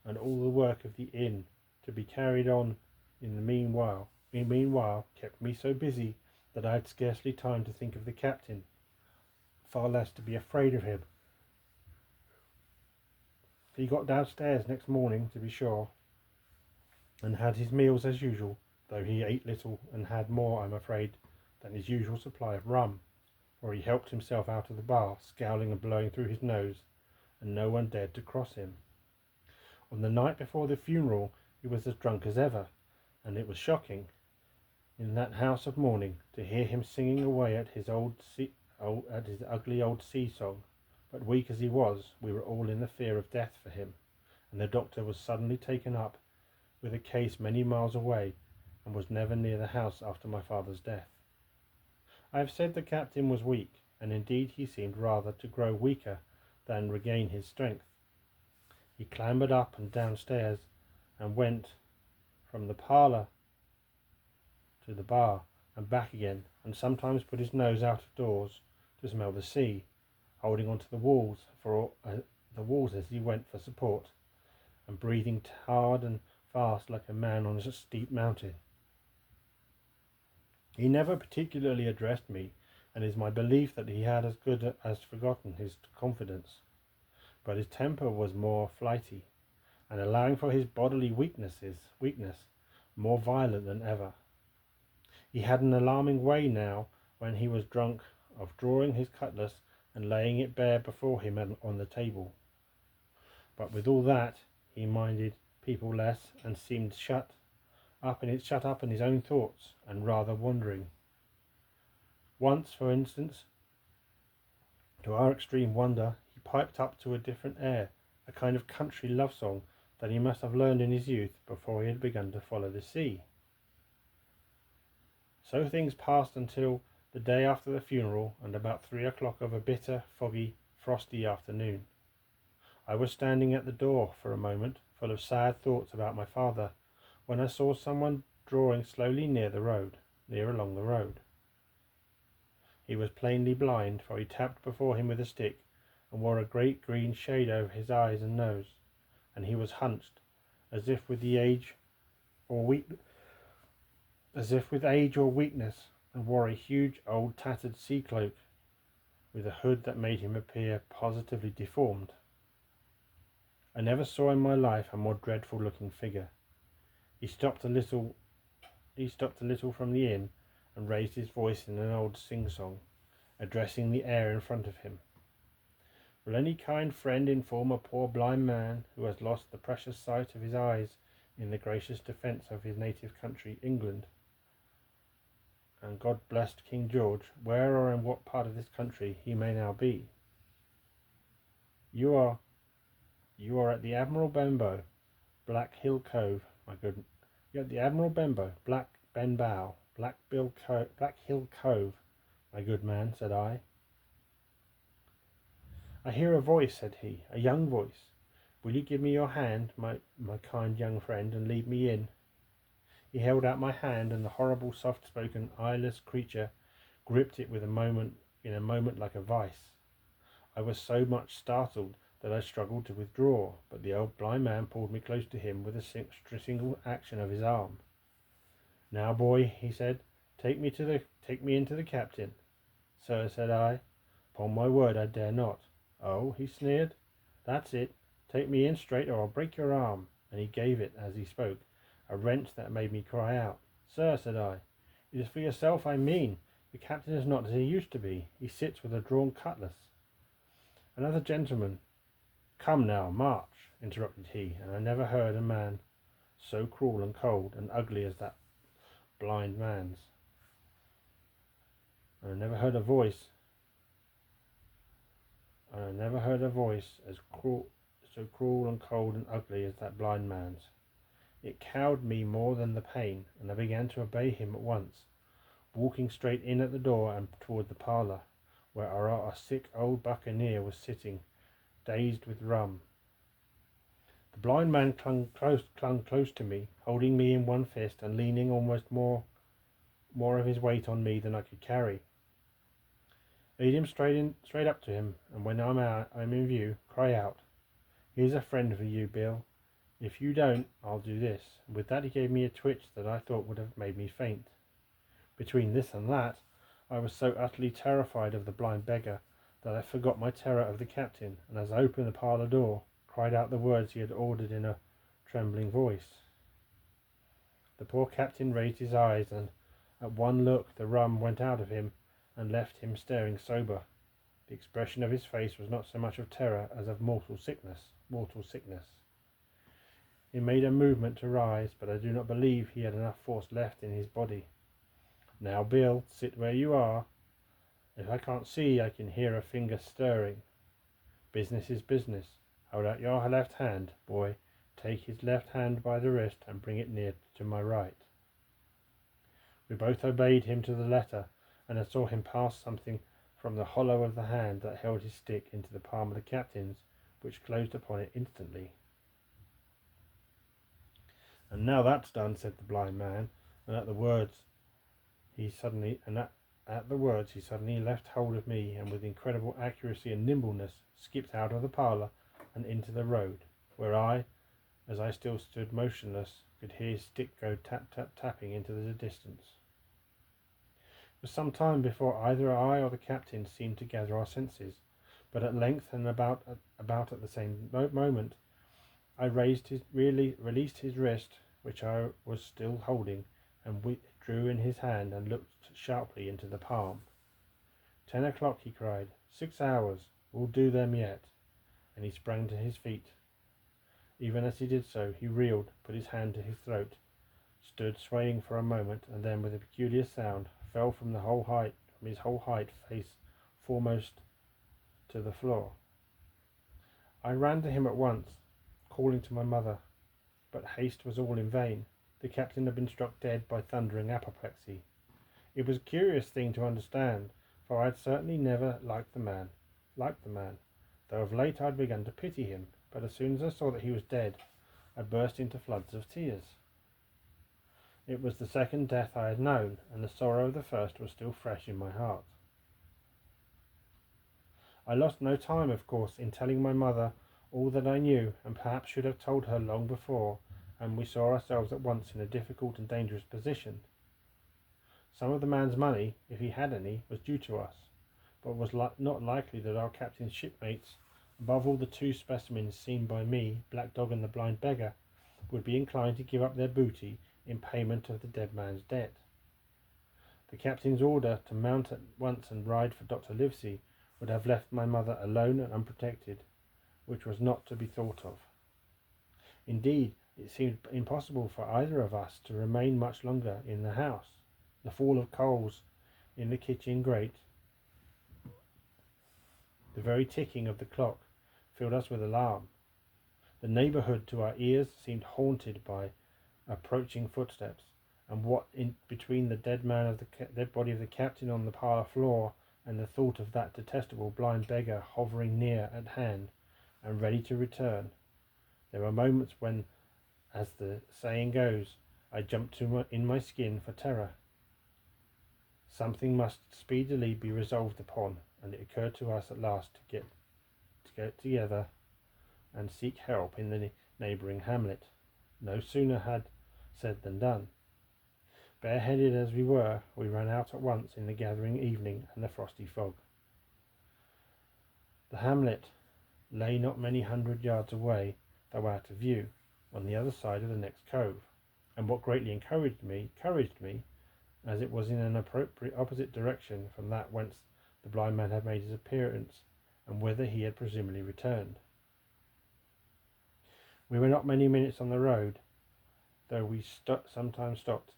and all the work of the inn to be carried on in the meanwhile, kept me so busy that I had scarcely time to think of the captain, far less to be afraid of him. He got downstairs next morning, to be sure, and had his meals as usual, though he ate little and had more, I'm afraid, than his usual supply of rum, for he helped himself out of the bar, scowling and blowing through his nose, and no one dared to cross him. On the night before the funeral he was as drunk as ever, and it was shocking, in that house of mourning, to hear him singing away at his ugly old sea song. But weak as he was, we were all in the fear of death for him, and the doctor was suddenly taken up with a case many miles away, and was never near the house after my father's death. I have said the captain was weak, and indeed he seemed rather to grow weaker than regain his strength. He clambered up and downstairs, and went from the parlour to the bar and back again, and sometimes put his nose out of doors to smell the sea, holding on to the walls as he went for support, and breathing hard and fast like a man on a steep mountain. He never particularly addressed me, and it is my belief that he had as good as forgotten his confidence, but his temper was more flighty, and allowing for his bodily weakness, more violent than ever. He had an alarming way now, when he was drunk, of drawing his cutlass and laying it bare before him on the table. But with all that, he minded people less, and seemed shut up in his own thoughts, and rather wandering. Once, for instance, to our extreme wonder, he piped up to a different air, a kind of country love song that he must have learned in his youth before he had begun to follow the sea. So things passed until the day after the funeral, and about 3 o'clock of a bitter, foggy, frosty afternoon. I was standing at the door for a moment, full of sad thoughts about my father, when I saw someone drawing slowly near along the road. He was plainly blind, for he tapped before him with a stick, and wore a great green shade over his eyes and nose, and he was hunched, as if with age or weakness, and wore a huge old tattered sea cloak, with a hood that made him appear positively deformed. I never saw in my life a more dreadful looking figure. He stopped a little from the inn, and raised his voice in an old sing-song, addressing the air in front of him. Will any kind friend inform a poor blind man, who has lost the precious sight of his eyes in the gracious defence of his native country, England, and God blessed King George, where or in what part of this country he may now be? You are at the Admiral Benbow, Black Hill Cove, my good. You're at the Admiral Benbow, Black Hill Cove, my good man, said I. I hear a voice, said he, a young voice. Will you give me your hand, my kind young friend, and lead me in? He held out my hand, and the horrible, soft-spoken, eyeless creature gripped it in a moment like a vice. I was so much startled that I struggled to withdraw, but the old blind man pulled me close to him with a single action of his arm. Now, boy, he said, take me into the captain. Sir, said I, upon my word I dare not. Oh, he sneered, that's it, take me in straight or I'll break your arm, and he gave it, as he spoke, a wrench that made me cry out. Sir, said I, it is for yourself I mean. The captain is not as he used to be. He sits with a drawn cutlass. Another gentleman. Come now, march, interrupted he, and I never heard a man so cruel and cold and ugly as that blind man's. And I never heard a voice so cruel and cold and ugly as that blind man's. It cowed me more than the pain, and I began to obey him at once, walking straight in at the door and toward the parlour, where our sick old buccaneer was sitting, dazed with rum. The blind man clung close to me, holding me in one fist and leaning almost more of his weight on me than I could carry. Lead him straight up to him, and when I'm in view, cry out, here's a friend for you, Bill. If you don't, I'll do this. And with that he gave me a twitch that I thought would have made me faint. Between this and that, I was so utterly terrified of the blind beggar that I forgot my terror of the captain, and as I opened the parlour door, cried out the words he had ordered in a trembling voice. The poor captain raised his eyes, and at one look the rum went out of him and left him staring sober. The expression of his face was not so much of terror as of mortal sickness. He made a movement to rise, but I do not believe he had enough force left in his body. Now, Bill, sit where you are. If I can't see, I can hear a finger stirring. Business is business. Hold out your left hand, boy. Take his left hand by the wrist and bring it near to my right. We both obeyed him to the letter, and I saw him pass something from the hollow of the hand that held his stick into the palm of the captain's, which closed upon it instantly. And now that's done, said the blind man, and at the words he suddenly left hold of me, and with incredible accuracy and nimbleness skipped out of the parlour and into the road, where I, as I still stood motionless, could hear his stick go tap tap tapping into the distance. It was some time before either I or the captain seemed to gather our senses, but at length, and about at the same moment, I released his wrist, which I was still holding, and drew in his hand and looked sharply into the palm. 10 o'clock, he cried. 6 hours. We'll do them yet. And he sprang to his feet. Even as he did so, he reeled, put his hand to his throat, stood swaying for a moment, and then, with a peculiar sound, fell from his whole height, face foremost, to the floor. I ran to him at once, calling to my mother, but haste was all in vain. The captain had been struck dead by thundering apoplexy. It was a curious thing to understand, for I had certainly never liked the man, though of late I had begun to pity him. But as soon as I saw that he was dead, I burst into floods of tears. It was the second death I had known, and the sorrow of the first was still fresh in my heart. I lost no time, of course, in telling my mother all that I knew, and perhaps should have told her long before, and we saw ourselves at once in a difficult and dangerous position. Some of the man's money, if he had any, was due to us, but it was not likely that our captain's shipmates, above all the two specimens seen by me, Black Dog and the Blind Beggar, would be inclined to give up their booty in payment of the dead man's debt. The captain's order to mount at once and ride for Dr. Livesey would have left my mother alone and unprotected, which was not to be thought of. Indeed, it seemed impossible for either of us to remain much longer in the house. The fall of coals in the kitchen grate, the very ticking of the clock, filled us with alarm. The neighbourhood to our ears seemed haunted by approaching footsteps, and what in between the dead body of the captain on the parlour floor and the thought of that detestable blind beggar hovering near at hand and ready to return, there were moments when, as the saying goes, I jumped in my skin for terror. Something must speedily be resolved upon, and it occurred to us at last to get together and seek help in the neighbouring hamlet. No sooner had said than done. Bareheaded as we were, we ran out at once in the gathering evening and the frosty fog. The hamlet lay not many 100 yards away, though out of view, on the other side of the next cove, and what greatly encouraged me, as it was in an opposite direction from that whence the blind man had made his appearance, and whither he had presumably returned. We were not many minutes on the road, though we sometimes stopped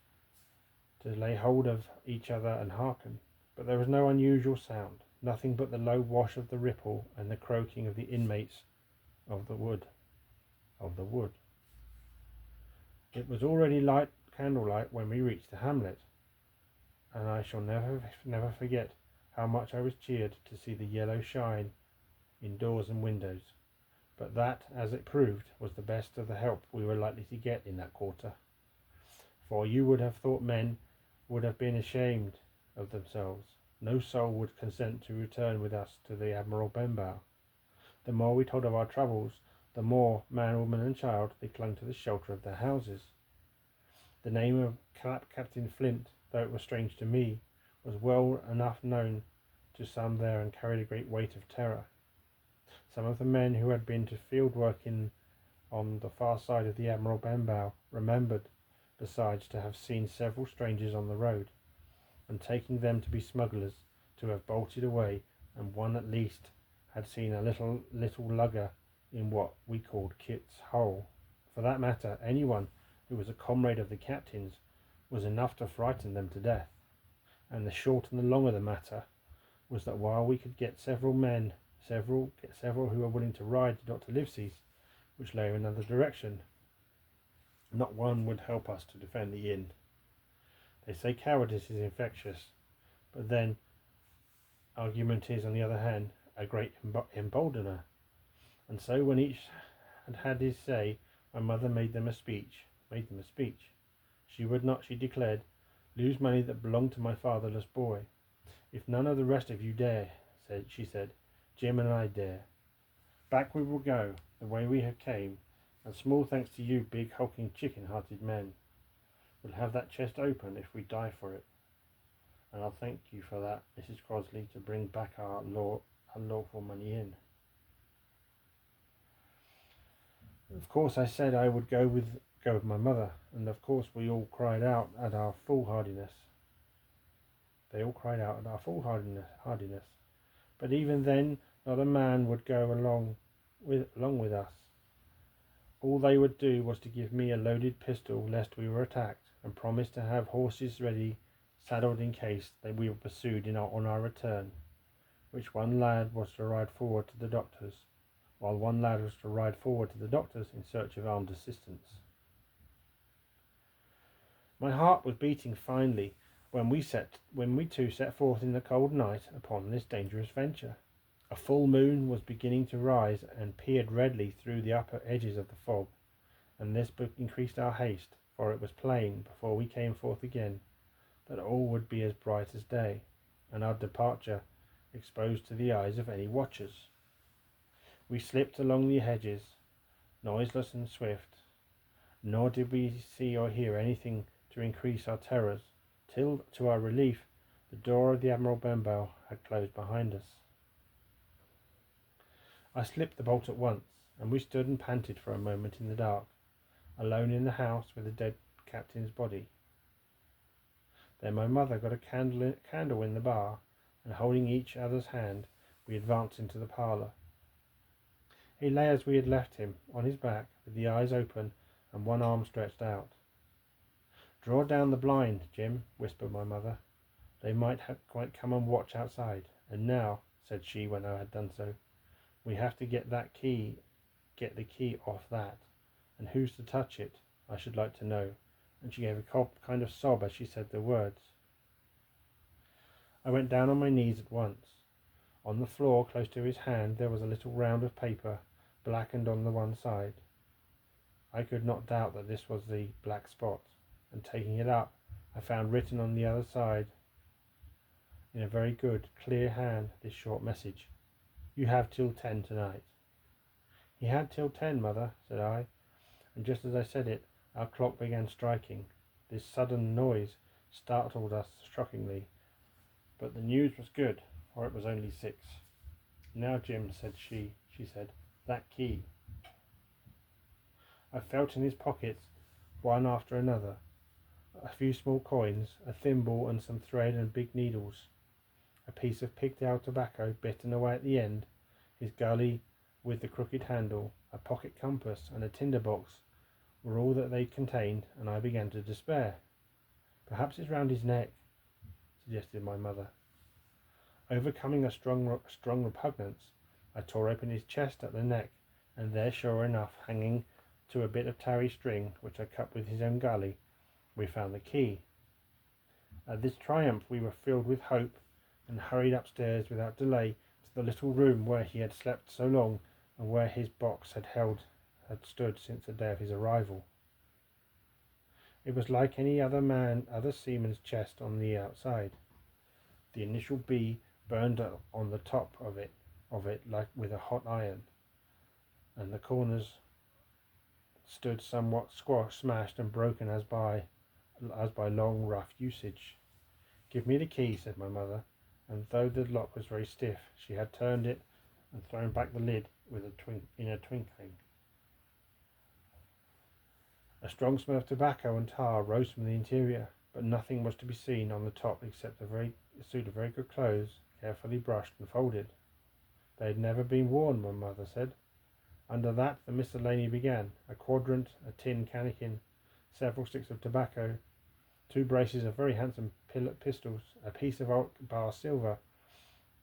to lay hold of each other and hearken, but there was no unusual sound, nothing but the low wash of the ripple and the croaking of the inmates of the wood. It was already candlelight when we reached the hamlet, and I shall never forget how much I was cheered to see the yellow shine in doors and windows. But that, as it proved, was the best of the help we were likely to get in that quarter, for you would have thought men would have been ashamed of themselves. No soul would consent to return with us to the Admiral Benbow. The more we told of our troubles, the more, man, woman and child, they clung to the shelter of their houses. The name of Captain Flint, though it was strange to me, was well enough known to some there and carried a great weight of terror. Some of the men who had been to field work on the far side of the Admiral Benbow remembered, besides, to have seen several strangers on the road, and taking them to be smugglers, to have bolted away, and one at least had seen a little lugger in what we called Kit's Hole. For that matter, anyone who was a comrade of the captain's was enough to frighten them to death. And the short and the long of the matter was that while we could get several who were willing to ride to Dr. Livesey's, which lay in another direction, not one would help us to defend the inn. They say cowardice is infectious, but then argument is, on the other hand, a great emboldener. And so when each had his say, my mother made them a speech. She would not, she declared, lose money that belonged to my fatherless boy. If none of the rest of you dare, she said, Jim and I dare. Back we will go, the way we have came, and small thanks to you big hulking chicken-hearted men. We'll have that chest open if we die for it. and I'll thank you for that, Mrs. Crosley, to bring back our lawful money in. Of course, I said I would go with my mother, and of course we all cried out at our foolhardiness. They all cried out at our foolhardiness. But even then, not a man would go along with us. All they would do was to give me a loaded pistol lest we were attacked, and promise to have horses ready, saddled in case we were pursued on our return, which one lad was to ride forward to the doctor's, while one lad was to ride forward to the doctor's in search of armed assistance. My heart was beating finely when we two set forth in the cold night upon this dangerous venture. A full moon was beginning to rise and peered redly through the upper edges of the fog, and this increased our haste, for it was plain, before we came forth again, that all would be as bright as day, and our departure exposed to the eyes of any watchers. We slipped along the hedges, noiseless and swift, nor did we see or hear anything to increase our terrors, till, to our relief, the door of the Admiral Benbow had closed behind us. I slipped the bolt at once, and we stood and panted for a moment in the dark, alone in the house with the dead captain's body. Then my mother got a candle in the bar, and holding each other's hand, we advanced into the parlour. He lay as we had left him, on his back, with the eyes open and one arm stretched out. "Draw down the blind, Jim," whispered my mother. "They might come and watch outside. And now," said she when I had done so, "we have to get the key off that. And who's to touch it, I should like to know." And she gave a kind of sob as she said the words. I went down on my knees at once. On the floor, close to his hand, there was a little round of paper, blackened on the one side. I could not doubt that this was the black spot, and taking it up, I found written on the other side, in a very good, clear hand, this short message: "You have till 10 tonight." "He had till 10, mother," said I, and just as I said it, our clock began striking. This sudden noise startled us shockingly, but the news was good, for it was only 6. "Now, Jim," said she said, "that key." I felt in his pockets, one after another, a few small coins, a thimble and some thread and big needles, a piece of pigtail tobacco bitten away at the end, his gully with the crooked handle, a pocket compass and a tinder box were all that they contained, and I began to despair. "Perhaps it's round his neck," suggested my mother. Overcoming a strong repugnance, I tore open his chest at the neck, and there, sure enough, hanging to a bit of tarry string, which I cut with his own gully, we found the key. At this triumph we were filled with hope, and hurried upstairs without delay to the little room where he had slept so long, and where his box had stood since the day of his arrival. It was like any other seaman's chest on the outside. The initial B burned on the top of it like with a hot iron, and the corners stood somewhat smashed and broken as by long rough usage. "Give me the key," said my mother, and though the lock was very stiff, she had turned it and thrown back the lid in a twinkling. A strong smell of tobacco and tar rose from the interior, but nothing was to be seen on the top except a suit of very good clothes, carefully brushed and folded. They had never been worn, my mother said. Under that the miscellany began: a quadrant, a tin cannikin, several sticks of tobacco, 2 braces of very handsome pistols, a piece of oak bar silver,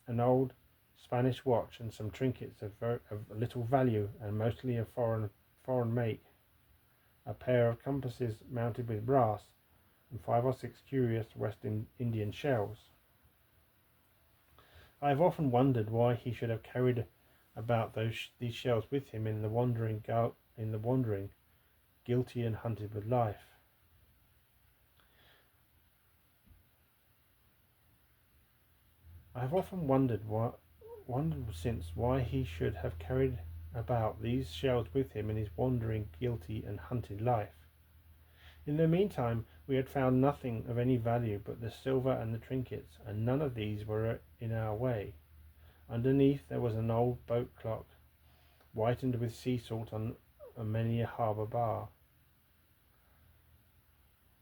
an old Spanish watch, and some trinkets of little value and mostly of foreign make, a pair of compasses mounted with brass, and 5 or 6 curious West Indian shells. I have often wondered why he should have carried about these shells with him in the wandering, guilty and hunted with life. I have often wondered since why he should have carried about these shells with him in his wandering, guilty and hunted life. In the meantime, we had found nothing of any value but the silver and the trinkets, and none of these were in our way. Underneath there was an old boat clock, whitened with sea salt on many a harbour bar.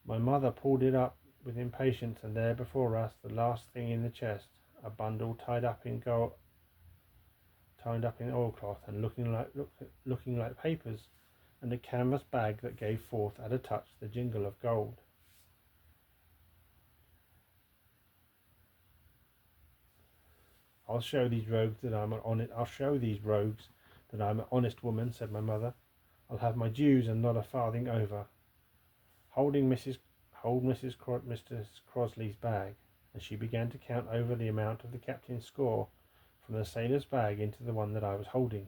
My mother pulled it up with impatience, and there before us, the last thing in the chest, a bundle tied up in oilcloth and looking like papers, and a canvas bag that gave forth at a touch the jingle of gold. I'll show these rogues that I'm an honest woman," said my mother. "I'll have my dues and not a farthing over." Hold Mrs. Crosley's bag, and she began to count over the amount of the captain's score from the sailor's bag into the one that I was holding.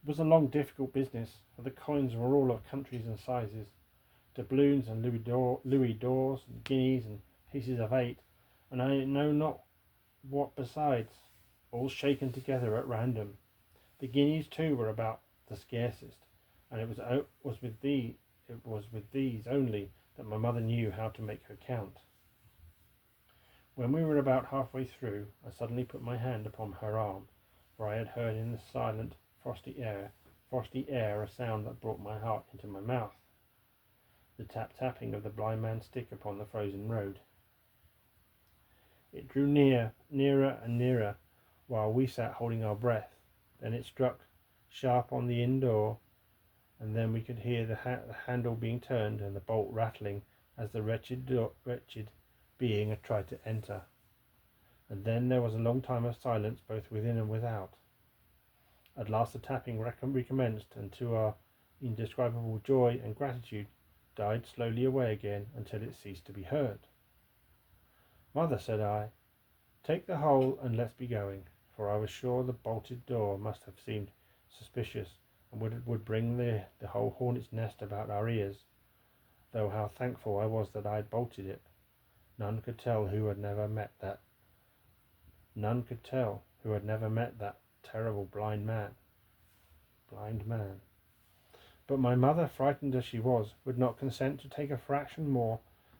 It was a long, difficult business, for the coins were all of countries and sizes, doubloons and louis d'ors, and guineas and pieces of 8, and I know not what besides, all shaken together at random. The guineas too were about the scarcest, and it was with these only that my mother knew how to make her count. When we were about halfway through, I suddenly put my hand upon her arm, for I had heard in the silent, frosty air a sound that brought my heart into my mouth, the tapping of the blind man's stick upon the frozen road. It drew nearer and nearer, while we sat holding our breath. Then it struck sharp on the inn door, and then we could hear the handle being turned and the bolt rattling as the wretched being had tried to enter. And then there was a long time of silence both within and without. At last the tapping recommenced, and to our indescribable joy and gratitude died slowly away again until it ceased to be heard. "Mother," said I, "take the whole and let's be going," for I was sure the bolted door must have seemed suspicious, and would bring the whole hornet's nest about our ears, though how thankful I was that I had bolted it. None could tell who had never met that terrible blind man. But my mother, frightened as she was, would not consent to take a fraction more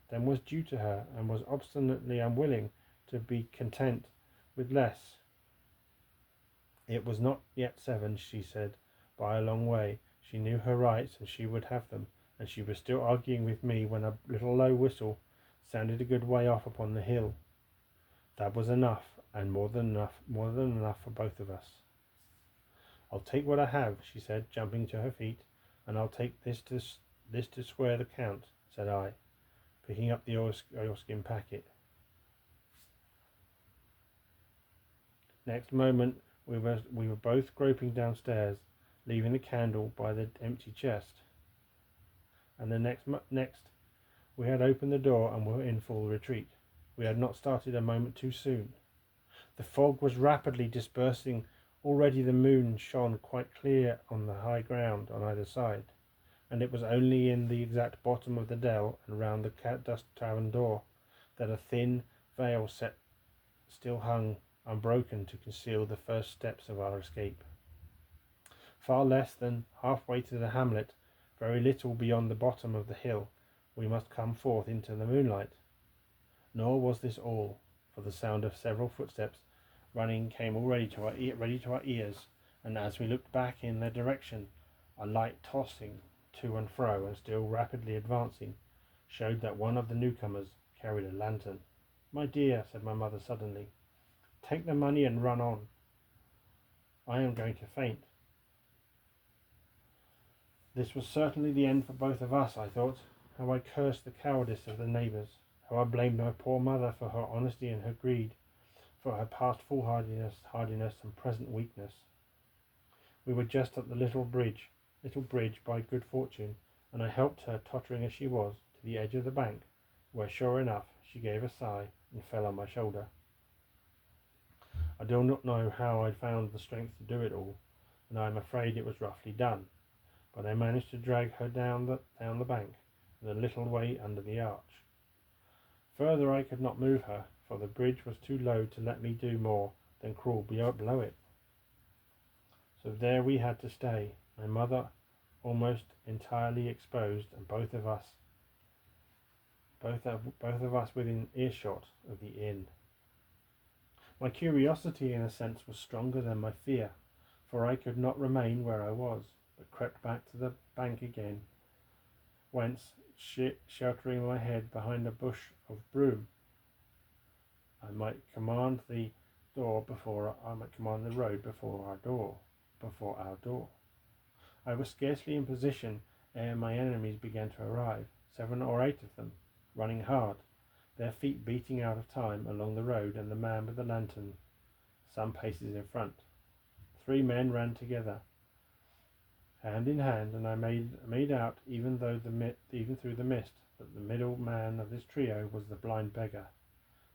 than was due to her, and was obstinately unwilling to be content with less. It was not yet 7, she said, by a long way. She knew her rights, and she would have them, and she was still arguing with me when a little low whistle sounded a good way off upon the hill. That was enough, and more than enough for both of us. "I'll take what I have," she said, jumping to her feet, "and I'll take this to square the count," said I, picking up the oilskin packet. Next moment we were both groping downstairs, leaving the candle by the empty chest, and the next we had opened the door and were in full retreat. We had not started a moment too soon. The fog was rapidly dispersing. Already the moon shone quite clear on the high ground on either side, and it was only in the exact bottom of the dell and round the Cat Dust Tavern door that a thin veil still hung unbroken to conceal the first steps of our escape. Far less than halfway to the hamlet, very little beyond the bottom of the hill, we must come forth into the moonlight. Nor was this all, for the sound of several footsteps running came already to our ears, and as we looked back in their direction, a light tossing to and fro and still rapidly advancing showed that one of the newcomers carried a lantern. "My dear," said my mother suddenly, "take the money and run on. I am going to faint." This was certainly the end for both of us, I thought. How I cursed the cowardice of the neighbours, how I blamed my poor mother for her honesty and her greed, for her past foolhardiness and present weakness. We were just at the little bridge by good fortune, and I helped her, tottering as she was, to the edge of the bank, where sure enough she gave a sigh and fell on my shoulder. I do not know how I found the strength to do it all, and I am afraid it was roughly done, but I managed to drag her down the bank and a little way under the arch. Further I could not move her, for the bridge was too low to let me do more than crawl below it. So there we had to stay, my mother almost entirely exposed, and both of us within earshot of the inn. My curiosity, in a sense, was stronger than my fear, for I could not remain where I was, but crept back to the bank again, whence, sheltering my head behind a bush of broom, I might command the road before our door. I was scarcely in position ere my enemies began to arrive, 7 or 8 of them, running hard, their feet beating out of time along the road, and the man with the lantern some paces in front. 3 men ran together, hand in hand, and I made out, even through the mist, that the middle man of this trio was the blind beggar.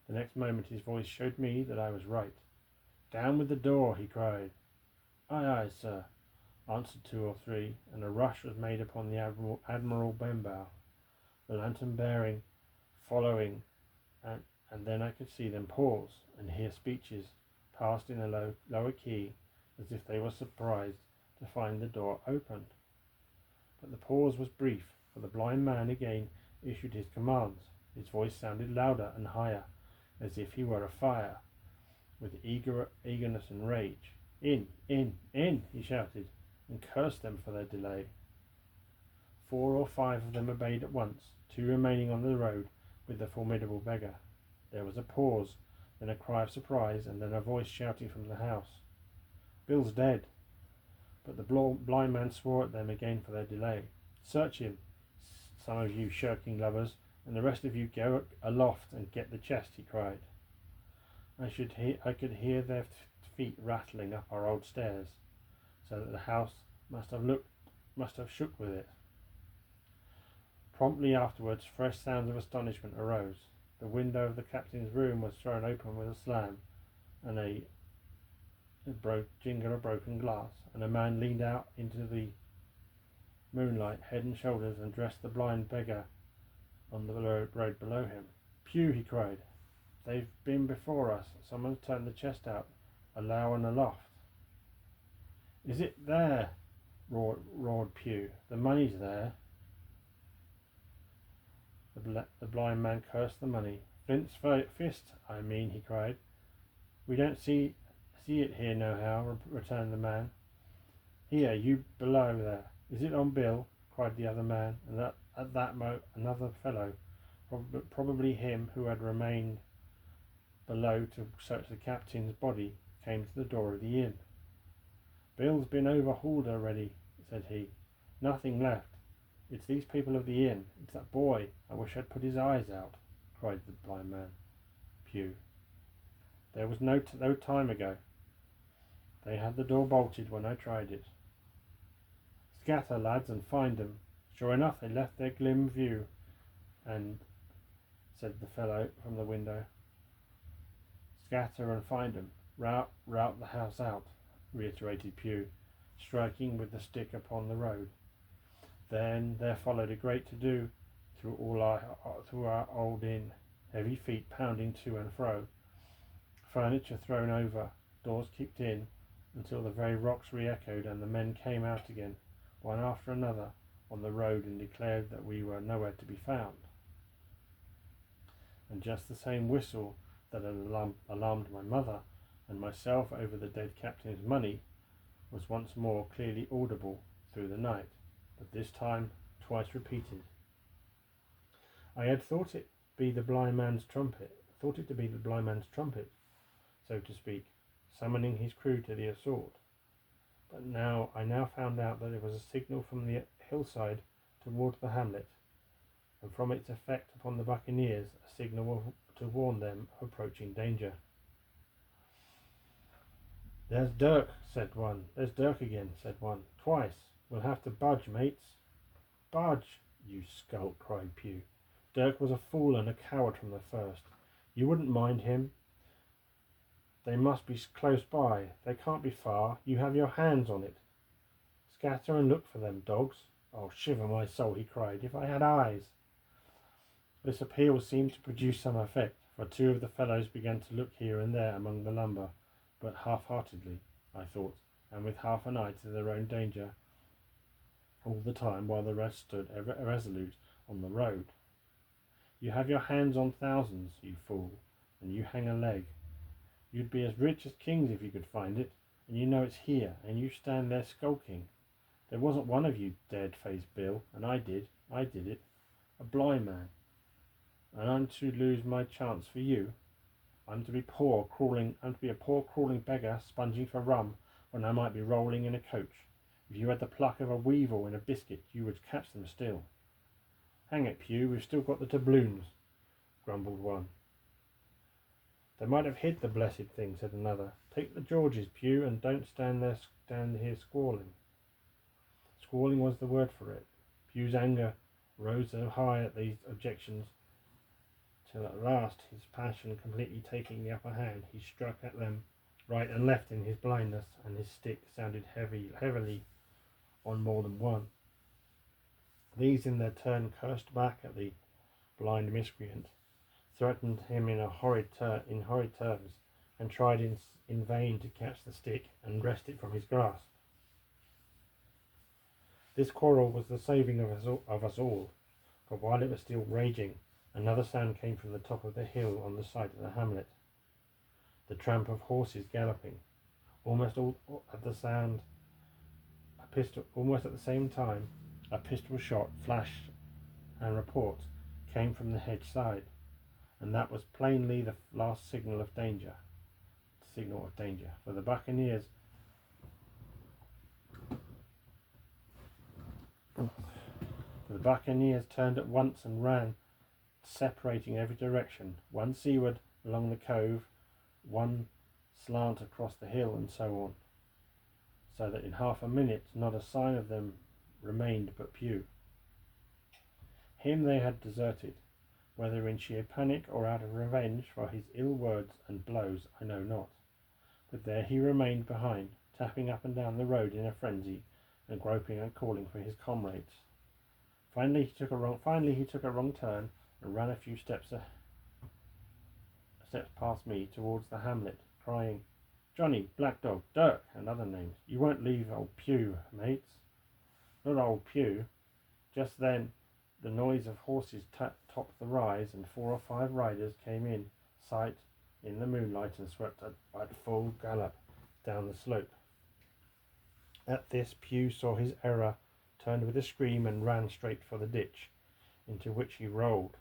The next moment his voice showed me that I was right. "Down with the door," he cried. "Aye, aye, sir," answered 2 or 3, and a rush was made upon the Admiral Benbow, the lantern bearing, following, and then I could see them pause and hear speeches passed in a lower key, as if they were surprised to find the door opened. But the pause was brief, for the blind man again issued his commands. His voice sounded louder and higher, as if he were afire with eagerness and rage. "In, in, in," he shouted, and cursed them for their delay. 4 or 5 of them obeyed at once, 2 remaining on the road with the formidable beggar. There was a pause, then a cry of surprise, and then a voice shouting from the house, "Bill's dead!" But the blind man swore at them again for their delay. "Search him, some of you shirking lubbers, and the rest of you go aloft and get the chest," he cried. I could hear their feet rattling up our old stairs, so that the house must have shook with it. Promptly afterwards, fresh sounds of astonishment arose. The window of the captain's room was thrown open with a slam, and a jingle of broken glass, and a man leaned out into the moonlight, head and shoulders, and dressed the blind beggar on the road below him. "Pew," he cried, "they've been before us. Someone's turned the chest out, alow and aloft." "Is it there?" roared Pew. "The money's there." The blind man cursed the money. "Flint's fist, I mean," he cried. "We don't see it here nohow," returned the man. "Here, you below there, is it on Bill?" cried the other man, and at that another fellow, probably him who had remained below to search the captain's body, came to the door of the inn. "Bill's been overhauled already," said he. "Nothing left. It's these people of the inn. It's that boy. I wish I'd put his eyes out," cried the blind man. Pew. "There was no time ago. They had the door bolted when I tried it." "Scatter, lads, and find 'em. Sure enough, they left their glim view, and," said the fellow from the window. "Scatter and find 'em. Rout the house out," reiterated Pew, striking with the stick upon the road. Then there followed a great to-do through our old inn, heavy feet pounding to and fro, furniture thrown over, doors kicked in, until the very rocks re-echoed, and the men came out again, one after another, on the road, and declared that we were nowhere to be found. And just the same whistle that had alarmed my mother and myself over the dead captain's money was once more clearly audible through the night, but this time twice repeated. I had thought it to be the blind man's trumpet, so to speak, summoning his crew to the assault. But I now found out that it was a signal from the hillside towards the hamlet, and from its effect upon the buccaneers, a signal to warn them of approaching danger. "There's Dirk," said one. "There's Dirk again," said one. "Twice. We'll have to budge, mates." "Budge, you skulk," cried Pew. "Dirk was a fool and a coward from the first. You wouldn't mind him. They must be close by. They can't be far. You have your hands on it. Scatter and look for them, dogs." "Oh, shiver my soul," he cried. "If I had eyes." This appeal seemed to produce some effect, for 2 of the fellows began to look here and there among the lumber, but half-heartedly, I thought, and with half an eye to their own danger, all the time while the rest stood irresolute on the road. You have your hands on thousands, you fool, and you hang a leg. You'd be as rich as kings if you could find it, and you know it's here, and you stand there skulking. There wasn't one of you dared face Bill, and I did it, a blind man. And I'm to lose my chance for you. I'm to be a poor crawling beggar sponging for rum when I might be rolling in a coach. If you had the pluck of a weevil in a biscuit, you would catch them still. Hang it, Pew, we've still got the doubloons, grumbled one. They might have hid the blessed thing, said another. Take the Georges, Pew, and don't stand here squalling. Squalling was the word for it. Pew's anger rose so high at these objections till at last, his passion completely taking the upper hand, he struck at them right and left in his blindness, and his stick sounded heavily on more than one. These in their turn cursed back at the blind miscreant, threatened him in horrid terms, and tried in vain to catch the stick and wrest it from his grasp. This quarrel was the saving of us all, for while it was still raging, another sound came from the top of the hill on the site of the hamlet. The tramp of horses galloping. Almost at the same time, a pistol shot, flash, and report came from the hedge side, and that was plainly the last signal of danger. For the buccaneers turned at once and ran, separating every direction, one seaward along the cove, one slant across the hill, and so on, so that in half a minute not a sign of them remained but Pew. Him they had deserted, whether in sheer panic or out of revenge for his ill words and blows, I know not. But there he remained behind, tapping up and down the road in a frenzy, and groping and calling for his comrades. Finally he took a wrong turn and ran a few steps past me towards the hamlet, crying, "Johnny, Black Dog, Dirk," and other names. "You won't leave old Pew, mates." Not old Pew. Just then the noise of horses topped the rise, and 4 or 5 riders came in sight in the moonlight and swept at full gallop down the slope. At this, Pew saw his error, turned with a scream, and ran straight for the ditch, into which he rolled.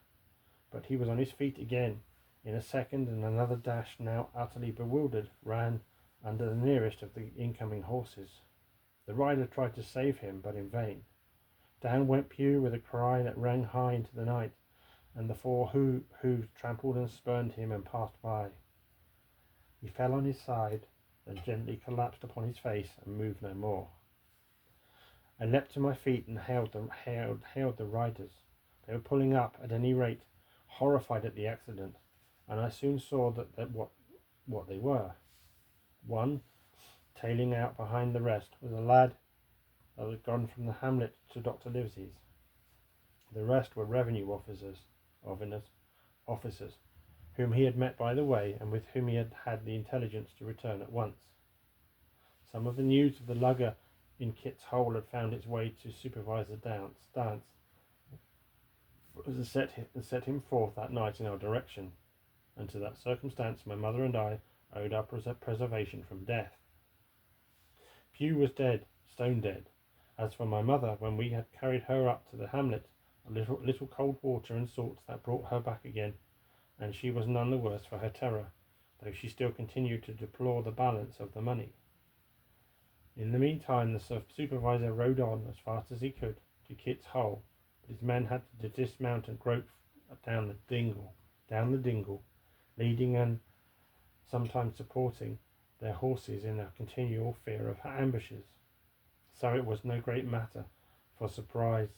But he was on his feet again in a second, and another dash, now utterly bewildered, ran under the nearest of the incoming horses. The rider tried to save him, but in vain. Down went Pew with a cry that rang high into the night, and the 4 hoofs trampled and spurned him and passed by. He fell on his side, then gently collapsed upon his face and moved no more. I leapt to my feet and hailed the riders. They were pulling up, at any rate, horrified at the accident, and I soon saw what they were. One, tailing out behind the rest, was a lad that had gone from the hamlet to Dr. Livesey's. The rest were revenue officers, whom he had met by the way, and with whom he had had the intelligence to return at once. Some of the news of the lugger in Kit's Hole had found its way to Supervisor Dance, and set him forth that night in our direction, and to that circumstance my mother and I owed our preservation from death. Pew was dead, stone dead. As for my mother, when we had carried her up to the hamlet, a little cold water and salts that brought her back again, and she was none the worse for her terror, though she still continued to deplore the balance of the money. In the meantime the supervisor rode on as fast as he could to Kit's Hole, but his men had to dismount and grope down the dingle, leading and sometimes supporting their horses in a continual fear of ambushes. So it was no great matter for surprise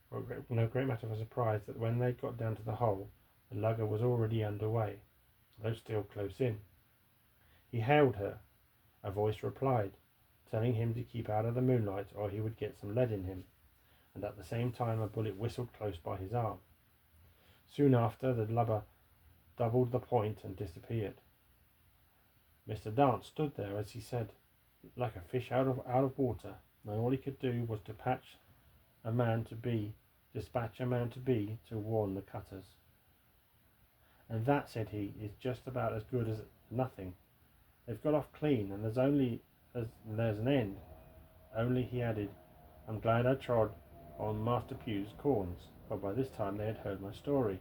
that when they got down to the hole, the lugger was already under way, though still close in. He hailed her. A voice replied, telling him to keep out of the moonlight or he would get some lead in him, and at the same time a bullet whistled close by his arm. Soon after, the lubber doubled the point and disappeared. Mr. Dance stood there, as he said, like a fish out of water, and all he could do was to patch dispatch a man to be to warn the cutters. And that, said he, is just about as good as nothing. They've got off clean, and there's an end. Only, he added, I'm glad I trod on Master Pugh's corns, for by this time they had heard my story.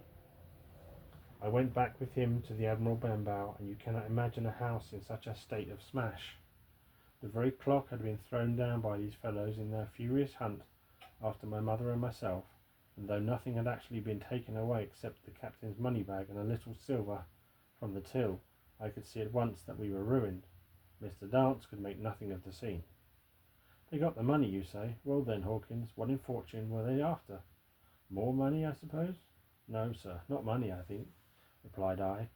I went back with him to the Admiral Benbow, and you cannot imagine a house in such a state of smash. The very clock had been thrown down by these fellows in their furious hunt after my mother and myself, and though nothing had actually been taken away except the captain's money bag and a little silver from the till, I could see at once that we were ruined. Mr. Dance could make nothing of the scene. They got the money, you say? Well then, Hawkins, what in fortune were they after? More money, I suppose? No, sir, not money, I think, replied I.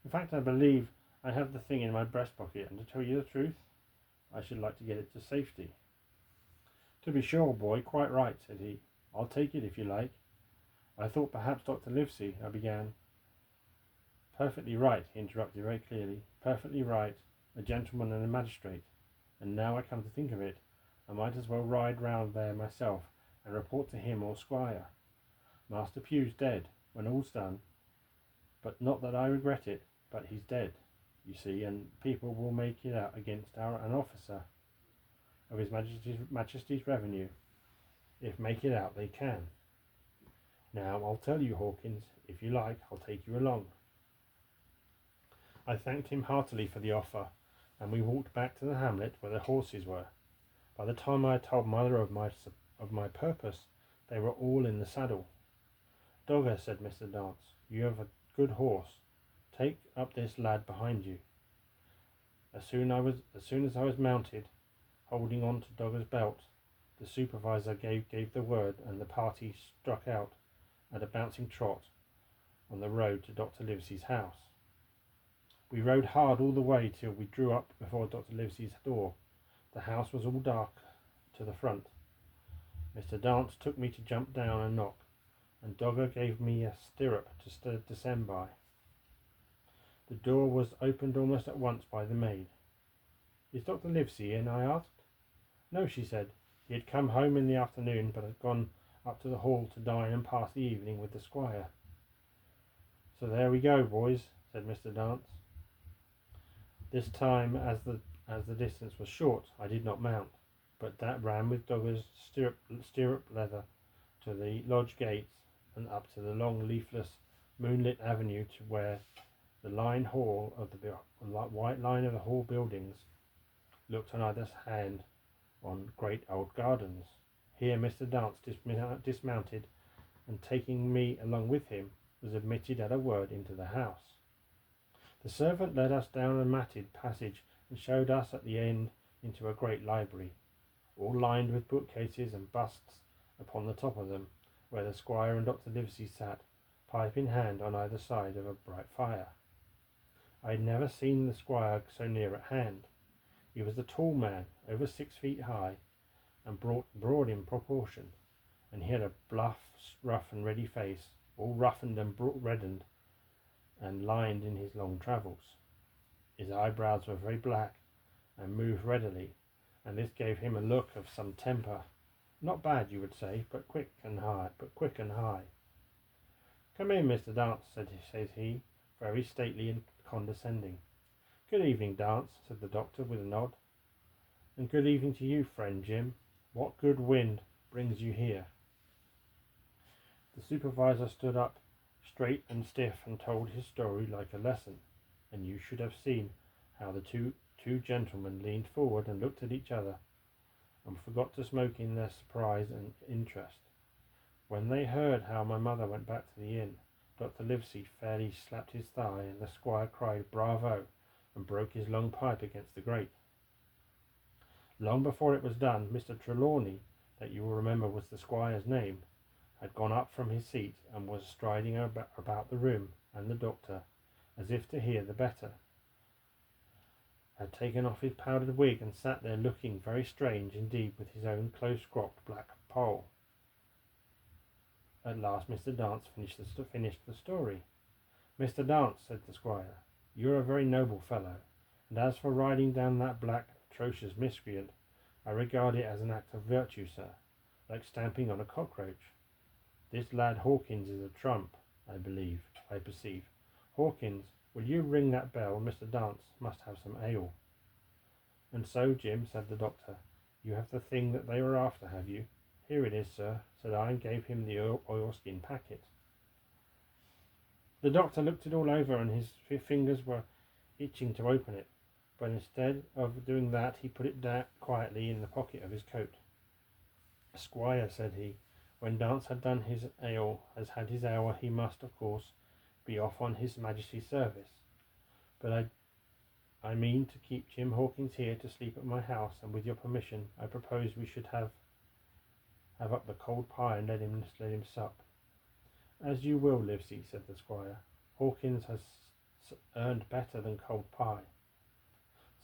In fact, I believe I have the thing in my breast pocket, and to tell you the truth, I should like to get it to safety. To be sure, boy, quite right, said he. I'll take it if you like. I thought perhaps Dr. Livesey, I began. Perfectly right, he interrupted very clearly. Perfectly right, a gentleman and a magistrate. And now I come to think of it, I might as well ride round there myself and report to him or Squire. Master Pugh's dead, when all's done. But not that I regret it, but he's dead, you see, and people will make it out against an officer of His Majesty's revenue, if make it out they can. Now, I'll tell you, Hawkins, if you like, I'll take you along. I thanked him heartily for the offer, and we walked back to the hamlet where the horses were. By the time I had told mother of my purpose, they were all in the saddle. Dogger, said Mr. Dance, you have a good horse. Take up this lad behind you. As soon as I was mounted, holding on to Dogger's belt, the supervisor gave the word, and the party struck out at a bouncing trot on the road to Dr. Livesey's house. We rode hard all the way till we drew up before Dr. Livesey's door. The house was all dark to the front. Mr. Dance took me to jump down and knock, and Dogger gave me a stirrup to descend by. The door was opened almost at once by the maid. Is Dr. Livesey in? I asked. No, she said. He had come home in the afternoon, but had gone up to the hall to dine and pass the evening with the squire. So there we go, boys, said Mr. Dance. This time, as the distance was short, I did not mount, but that ran with Dogger's stirrup leather to the lodge gates and up to the long leafless moonlit avenue to where the white line of the hall buildings looked on either hand on great old gardens. Here Mr. Dance dismounted, and taking me along with him, was admitted at a word into the house. The servant led us down a matted passage and showed us at the end into a great library, all lined with bookcases and busts upon the top of them, where the squire and Dr. Livesey sat, pipe in hand, on either side of a bright fire. I had never seen the squire so near at hand. He was a tall man, over 6 feet high, and broad in proportion, and he had a bluff, rough and ready face, all roughened and reddened and lined in his long travels. His eyebrows were very black and moved readily, and this gave him a look of some temper. Not bad, you would say, but quick and high. Come in, Mr. Dance, says he, very stately and condescending. Good evening, Dance, said the doctor with a nod. And good evening to you, friend Jim. What good wind brings you here? The supervisor stood up straight and stiff and told his story like a lesson, and you should have seen how the two gentlemen leaned forward and looked at each other, and forgot to smoke in their surprise and interest. When they heard how my mother went back to the inn, Dr. Livesey fairly slapped his thigh, and the squire cried bravo and broke his long pipe against the grate. Long before it was done, Mr. Trelawney, that you will remember was the squire's name, had gone up from his seat and was striding about the room, and the doctor, as if to hear the better, had taken off his powdered wig and sat there looking very strange indeed with his own close-cropped black poll. At last Mr. Dance finished the story. Mr. Dance, said the squire, you are a very noble fellow, and as for riding down that black, atrocious miscreant, I regard it as an act of virtue, sir. like stamping on a cockroach. This lad Hawkins is a trump, I perceive. Hawkins, will you ring that bell? Mr. Dance must have some ale. And so, Jim, said the doctor, you have the thing that they were after, have you? Here it is, sir, said I, and gave him the oilskin packet. The doctor looked it all over, and his fingers were itching to open it, but instead of doing that, he put it down quietly in the pocket of his coat. Squire, said he, when Dance had done his ale, has had his hour, he must, of course, be off on his Majesty's service. But I mean to keep Jim Hawkins here to sleep at my house, and with your permission, I propose we should have up the cold pie and let him sup. As you will, Livesey, said the squire. Hawkins has earned better than cold pie.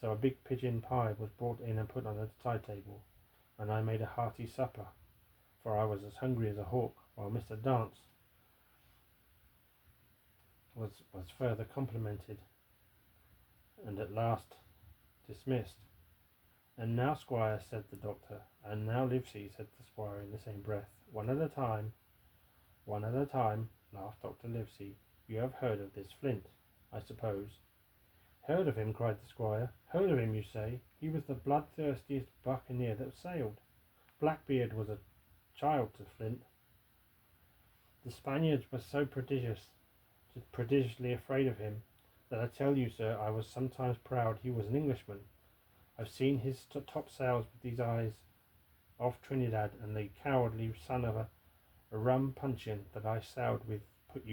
So a big pigeon pie was brought in and put on the side table, and I made a hearty supper, for I was as hungry as a hawk, while Mr. Dance was further complimented, and at last dismissed. And now, squire, said the doctor, and now, Livesey, said the squire in the same breath. One at a time, laughed Dr. Livesey. You have heard of this Flint, I suppose. Heard of him, cried the squire. Heard of him, you say? He was the bloodthirstiest buccaneer that sailed. Blackbeard was a child to Flint. The Spaniards were so prodigiously afraid of him, that I tell you, sir, I was sometimes proud he was an Englishman. I've seen his topsails with these eyes off Trinidad, and the cowardly son of a rum puncheon that I sailed with put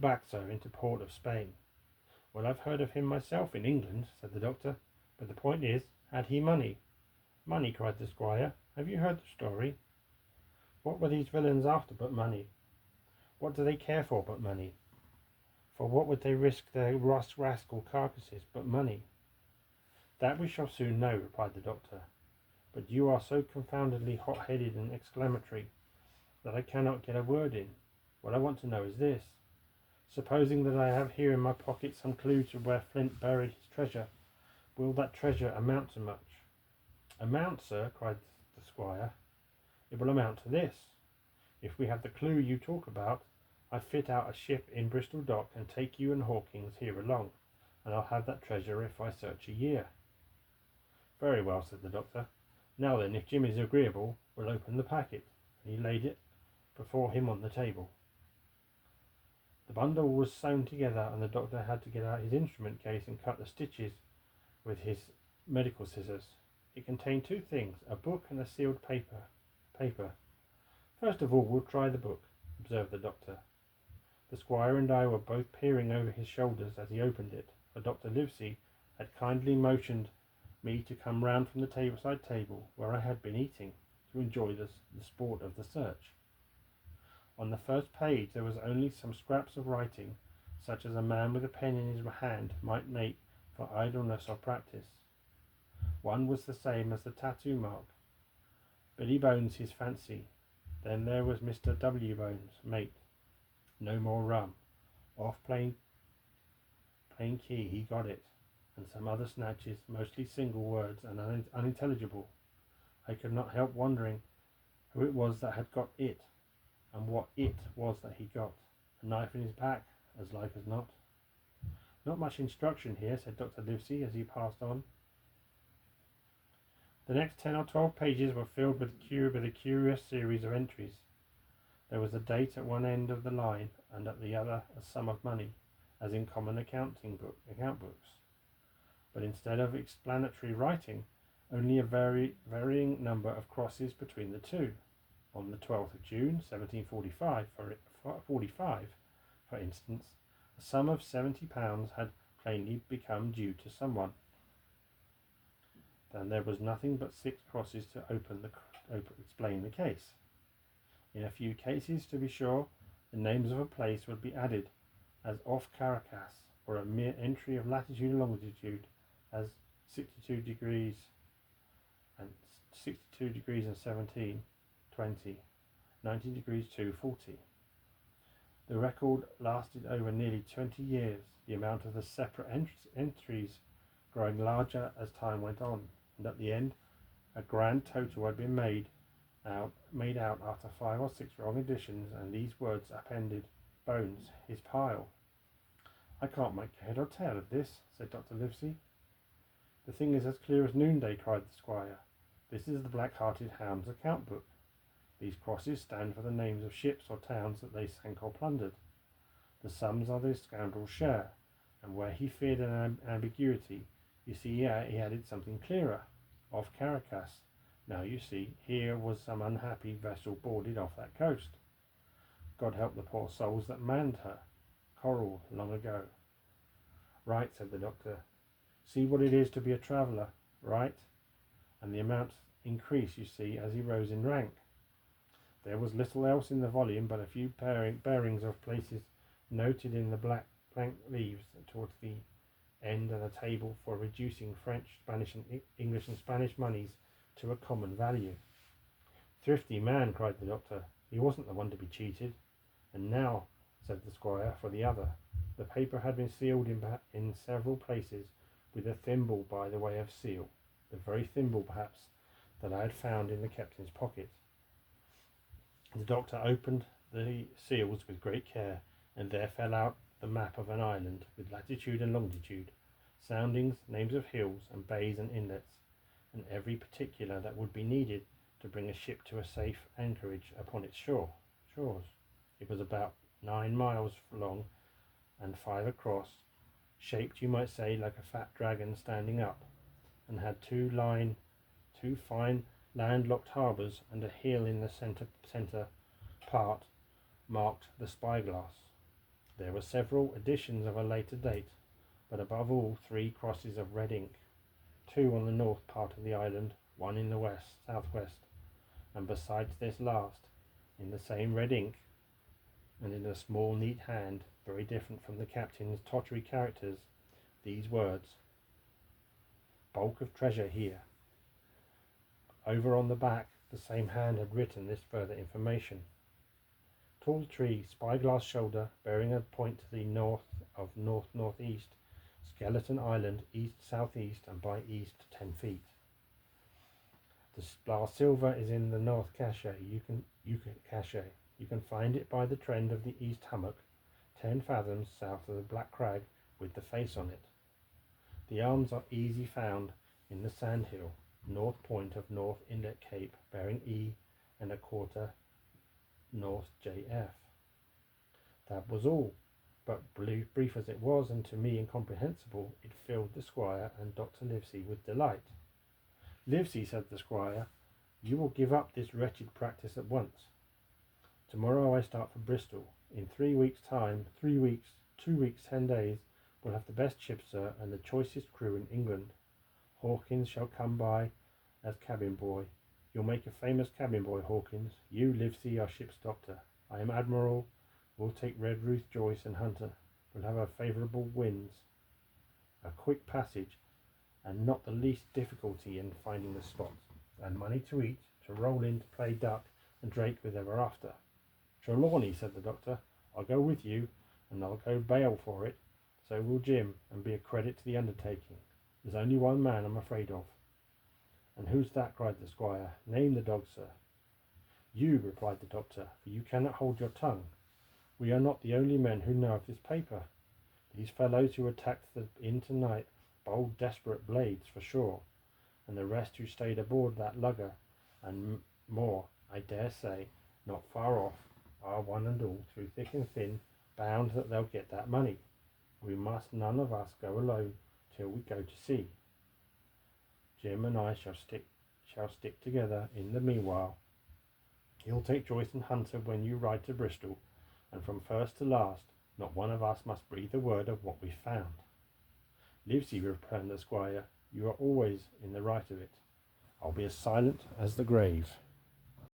back, sir, into port of Spain. Well, I've heard of him myself in England, said the doctor, but the point is, had he money? Money, cried the squire. Have you heard the story? What were these villains after but money? What do they care for but money? For what would they risk their rascal carcasses but money? That we shall soon know, replied the doctor. But you are so confoundedly hot-headed and exclamatory that I cannot get a word in. What I want to know is this. Supposing that I have here in my pocket some clue to where Flint buried his treasure, will that treasure amount to much? Amount, sir, cried the squire. It will amount to this. If we have the clue you talk about, I fit out a ship in Bristol dock and take you and Hawkins here along, and I'll have that treasure if I search a year. Very well, said the doctor. Now then, if Jim is agreeable, we'll open the packet. And he laid it before him on the table. The bundle was sewn together, and the doctor had to get out his instrument case and cut the stitches with his medical scissors. It contained two things, a book and a sealed paper. First of all, we'll try the book, observed the doctor. The squire and I were both peering over his shoulders as he opened it, for Dr. Livesey had kindly motioned me to come round from the side table where I had been eating, to enjoy the sport of the search. On the first page there was only some scraps of writing, such as a man with a pen in his hand might make for idleness or practice. One was the same as the tattoo mark, Billy Bones his fancy. Then there was Mr. W. Bones, mate. No more rum. Off plain key, he got it. And some other snatches, mostly single words and unintelligible. I could not help wondering who it was that had got it, and what it was that he got. A knife in his back, as like as not. Not much instruction here, said Dr. Livesey as he passed on. The next 10 or 12 pages were filled with a curious series of entries. There was a date at one end of the line, and at the other a sum of money, as in common account books. But instead of explanatory writing, only a varying number of crosses between the two. On the 12th of June, 1745, for instance, a sum of £70 had plainly become due to someone. Then there was nothing but 6 crosses to explain the case. In a few cases, to be sure, the names of a place would be added as off Caracas, or a mere entry of latitude and longitude as 62 degrees and 17, 20, 90 degrees 240. The record lasted over nearly 20 years, the amount of the separate entries growing larger as time went on. and at the end a grand total had been made out after 5 or 6 wrong additions, and these words appended: Bones, his pile. I can't make head or tail of this, said Dr. Livesey. The thing is as clear as noonday, cried the squire. This is the Black-hearted Hound's account book. These crosses stand for the names of ships or towns that they sank or plundered. The sums are the scoundrel's share, and where he feared an ambiguity, you see he added something clearer. Off Caracas. Now you see, here was some unhappy vessel boarded off that coast. God help the poor souls that manned her. Coral, long ago. Right, said the doctor. See what it is to be a traveller, right? And the amount increased, you see, as he rose in rank. There was little else in the volume but a few bearings of places noted in the blank leaves towards the end, and a table for reducing French, Spanish, and English and Spanish monies to a common value. Thrifty man, cried the doctor. He wasn't the one to be cheated. And now, said the squire, for the other. The paper had been sealed in several places with a thimble by the way of seal, the very thimble, perhaps, that I had found in the captain's pocket. The doctor opened the seals with great care, and there fell out the map of an island, with latitude and longitude, soundings, names of hills and bays and inlets, and every particular that would be needed to bring a ship to a safe anchorage upon its shores. It was about 9 miles long and 5 across, shaped, you might say, like a fat dragon standing up, and had two fine landlocked harbours and a hill in the centre part marked the spyglass. There were several additions of a later date, but above all 3 crosses of red ink, 2 on the north part of the island, 1 in the southwest, and besides this last, in the same red ink, and in a small neat hand, very different from the captain's tottery characters, these words: Bulk of treasure here. Over on the back, the same hand had written this further information: Tall tree, spyglass shoulder, bearing a point to the north of north-northeast, skeleton island, east-southeast, and by east 10 feet. The spar silver is in the north cache. You can find it by the trend of the east hummock, 10 fathoms south of the black crag with the face on it. The arms are easy found in the sand hill, north point of North Inlet Cape, bearing E and a quarter north JF. That was all, but brief as it was, and to me incomprehensible, it filled the squire and Dr. Livesey with delight. Livesey, said the squire, you will give up this wretched practice at once. Tomorrow I start for Bristol. In 3 weeks' time, 3 weeks, 2 weeks, 10 days, we'll have the best ship, sir, and the choicest crew in England. Hawkins shall come by as cabin boy. You'll make a famous cabin boy, Hawkins. You, Livesey, are ship's doctor. I am admiral. We'll take Red Ruth, Joyce, and Hunter. We'll have a favourable winds, a quick passage, and not the least difficulty in finding the spot, and money to eat, to roll in, to play duck, and drake with ever after. Trelawney, said the doctor, I'll go with you, and I'll go bail for it. So will Jim, and be a credit to the undertaking. There's only one man I'm afraid of. And who's that? Cried the squire. Name the dog, sir. You, replied the doctor, for you cannot hold your tongue. We are not the only men who know of this paper. These fellows who attacked the inn tonight, bold, desperate blades for sure, and the rest who stayed aboard that lugger, and more, I dare say, not far off, are one and all, through thick and thin, bound that they'll get that money. We must none of us go alone till we go to sea. Jim and I shall stick together. In the meanwhile, you'll take Joyce and Hunter when you ride to Bristol, and from first to last, not one of us must breathe a word of what we found. Livesey, returned the squire, you are always in the right of it. I'll be as silent as the grave.